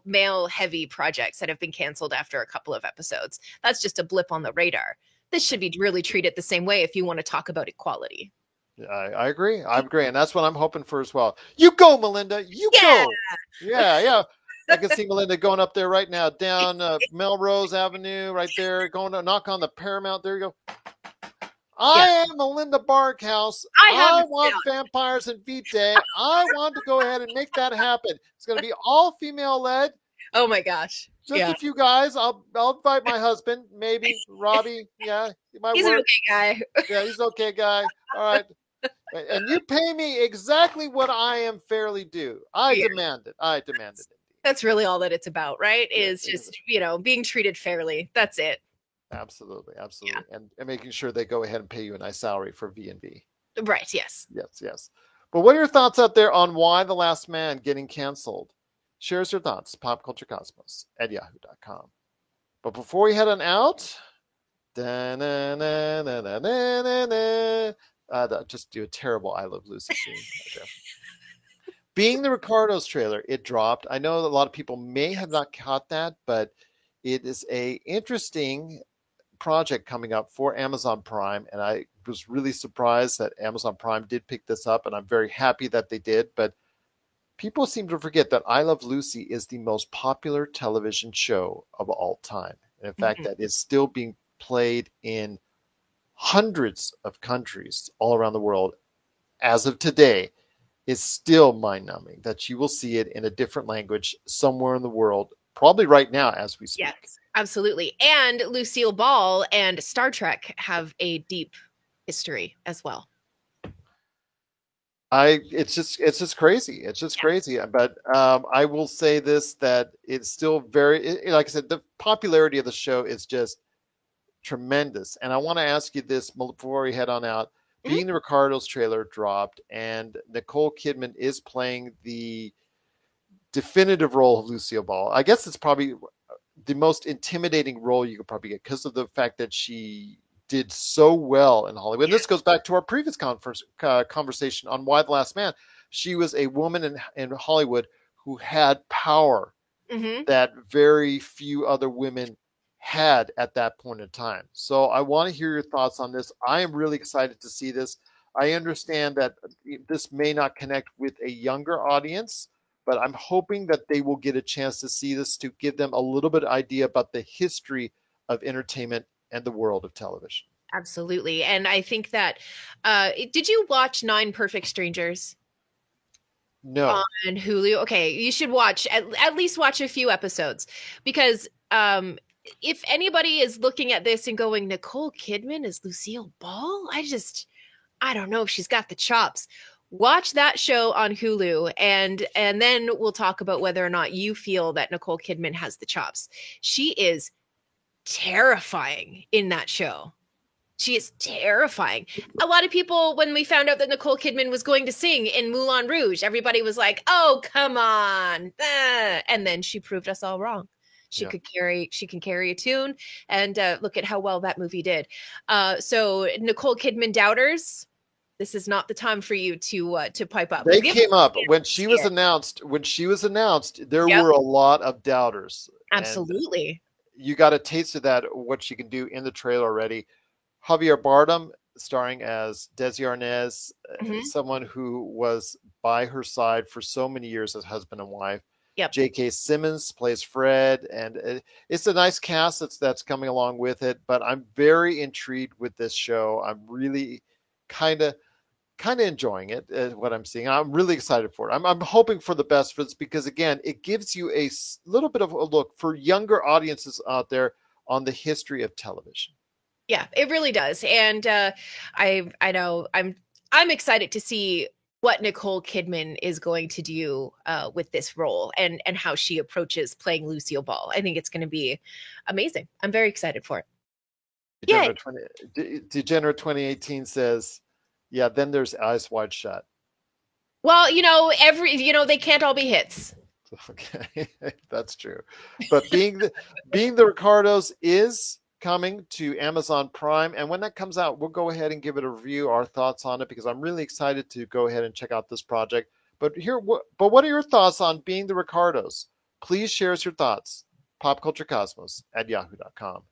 male-heavy projects that have been canceled after a couple of episodes. That's just a blip on the radar. This should be really treated the same way if you want to talk about equality. I agree. And that's what I'm hoping for as well. You go, Melinda. Go. Yeah. I can see Melinda going up there right now, down Melrose Avenue, right there, going to knock on the Paramount. There you go. I am Melinda Barkhouse. I want Vampires and Vitae. I want to go ahead and make that happen. It's going to be all female led. Oh my gosh. Just a few guys. I'll invite my husband, maybe Robbie. Yeah, he's an okay guy. Yeah, he's an okay guy. All right. And you pay me exactly what I am fairly due. I demand it. That's really all that it's about, right? Is just, being treated fairly. That's it. Absolutely. Yeah. And making sure they go ahead and pay you a nice salary for V&V. Right, yes. Yes. But what are your thoughts out there on Y: The Last Man getting canceled? Share us your thoughts, popculturecosmos@yahoo.com. But before we head on out, just do a terrible I Love Lucy theme. Being the Ricardos trailer, it dropped. I know that a lot of people may have not caught that, but it is a interesting project coming up for Amazon Prime, and I was really surprised that Amazon Prime did pick this up, and I'm very happy that they did. But people seem to forget that I Love Lucy is the most popular television show of all time. And in fact, that is still being played in hundreds of countries all around the world as of today. Is still mind-numbing that you will see it in a different language somewhere in the world, probably right now as we speak. Yes, absolutely. And Lucille Ball and Star Trek have a deep history as well. It's just crazy. It's just crazy. But I will say this, that it's still like I said, the popularity of the show is just tremendous. And I want to ask you this before we head on out. Being the Ricardos trailer dropped, and Nicole Kidman is playing the definitive role of Lucille Ball. I guess it's probably the most intimidating role you could probably get because of the fact that she did so well in Hollywood. And this goes back to our previous conversation on Y: The Last Man. She was a woman in Hollywood who had power that very few other women had at that point in time. So I want to hear your thoughts on this. I am really excited to see this. I understand that this may not connect with a younger audience, but I'm hoping that they will get a chance to see this to give them a little bit of idea about the history of entertainment and the world of television. Absolutely. And I think that did you watch Nine Perfect Strangers No. on Hulu? Okay, you should watch at least watch a few episodes, because if anybody is looking at this and going, Nicole Kidman is Lucille Ball, I don't know if she's got the chops. Watch that show on Hulu, and then we'll talk about whether or not you feel that Nicole Kidman has the chops. She is terrifying in that show. She is terrifying. A lot of people, when we found out that Nicole Kidman was going to sing in Moulin Rouge, everybody was like, "Oh, come on!" And then she proved us all wrong. She can carry a tune, and look at how well that movie did. So, Nicole Kidman doubters, this is not the time for you to pipe up. They came up when she was announced. When she was announced, there were a lot of doubters. Absolutely. You got a taste of that, what she can do in the trailer already. Javier Bardem starring as Desi Arnaz, someone who was by her side for so many years as husband and wife. Yep. J.K. Simmons plays Fred, and it's a nice cast that's coming along with it. But I'm very intrigued with this show. I'm really kind of enjoying it. What I'm seeing, I'm really excited for it. I'm hoping for the best for this, because again, it gives you a little bit of a look for younger audiences out there on the history of television. Yeah, it really does. And I know I'm excited to see what Nicole Kidman is going to do with this role, and how she approaches playing Lucille Ball. I think it's going to be amazing. I'm very excited for it. Degenerate 2018 says, yeah, then there's Eyes Wide Shut. Well, they can't all be hits. Okay, that's true. But being the Ricardos is coming to Amazon Prime, and when that comes out, we'll go ahead and give it a review, our thoughts on it, because I'm really excited to go ahead and check out this project. But what are your thoughts on Being the Ricardos? Please share us your thoughts. popculturecosmos@yahoo.com.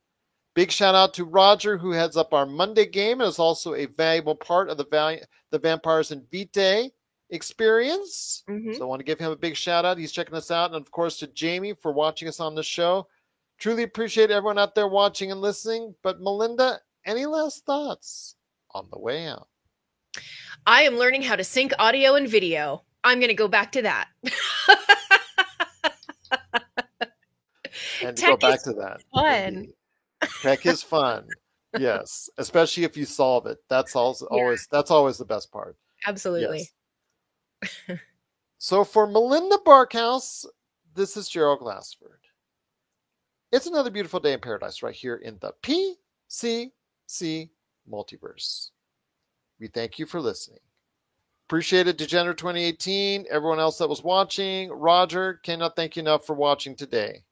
Big shout out to Roger, who heads up our Monday game and is also a valuable part of the Vampires and Vitae experience. So I want to give him a big shout out. He's checking us out. And of course to Jamie for watching us on the show. Truly appreciate everyone out there watching and listening. But Melinda, any last thoughts on the way out? I am learning how to sync audio and video. I'm going to go back to that. And go back to that. Fun. Tech is fun. Yes, especially if you solve it. That's always the best part. Absolutely. Yes. So for Melinda Barkhouse, this is Gerald Glassford. It's another beautiful day in paradise right here in the PCC multiverse. We thank you for listening. Appreciate it, Degenerate 2018. Everyone else that was watching, Roger, cannot thank you enough for watching today.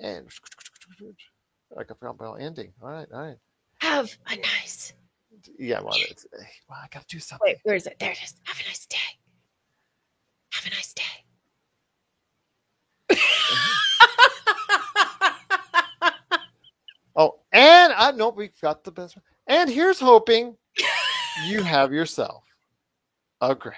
And I forgot about ending. All right. Have a nice. Yeah, well, I got to do something. Wait, where is it? There it is. Have a nice day. Have a nice day. Oh, and I know we got the best one. And here's hoping you have yourself a great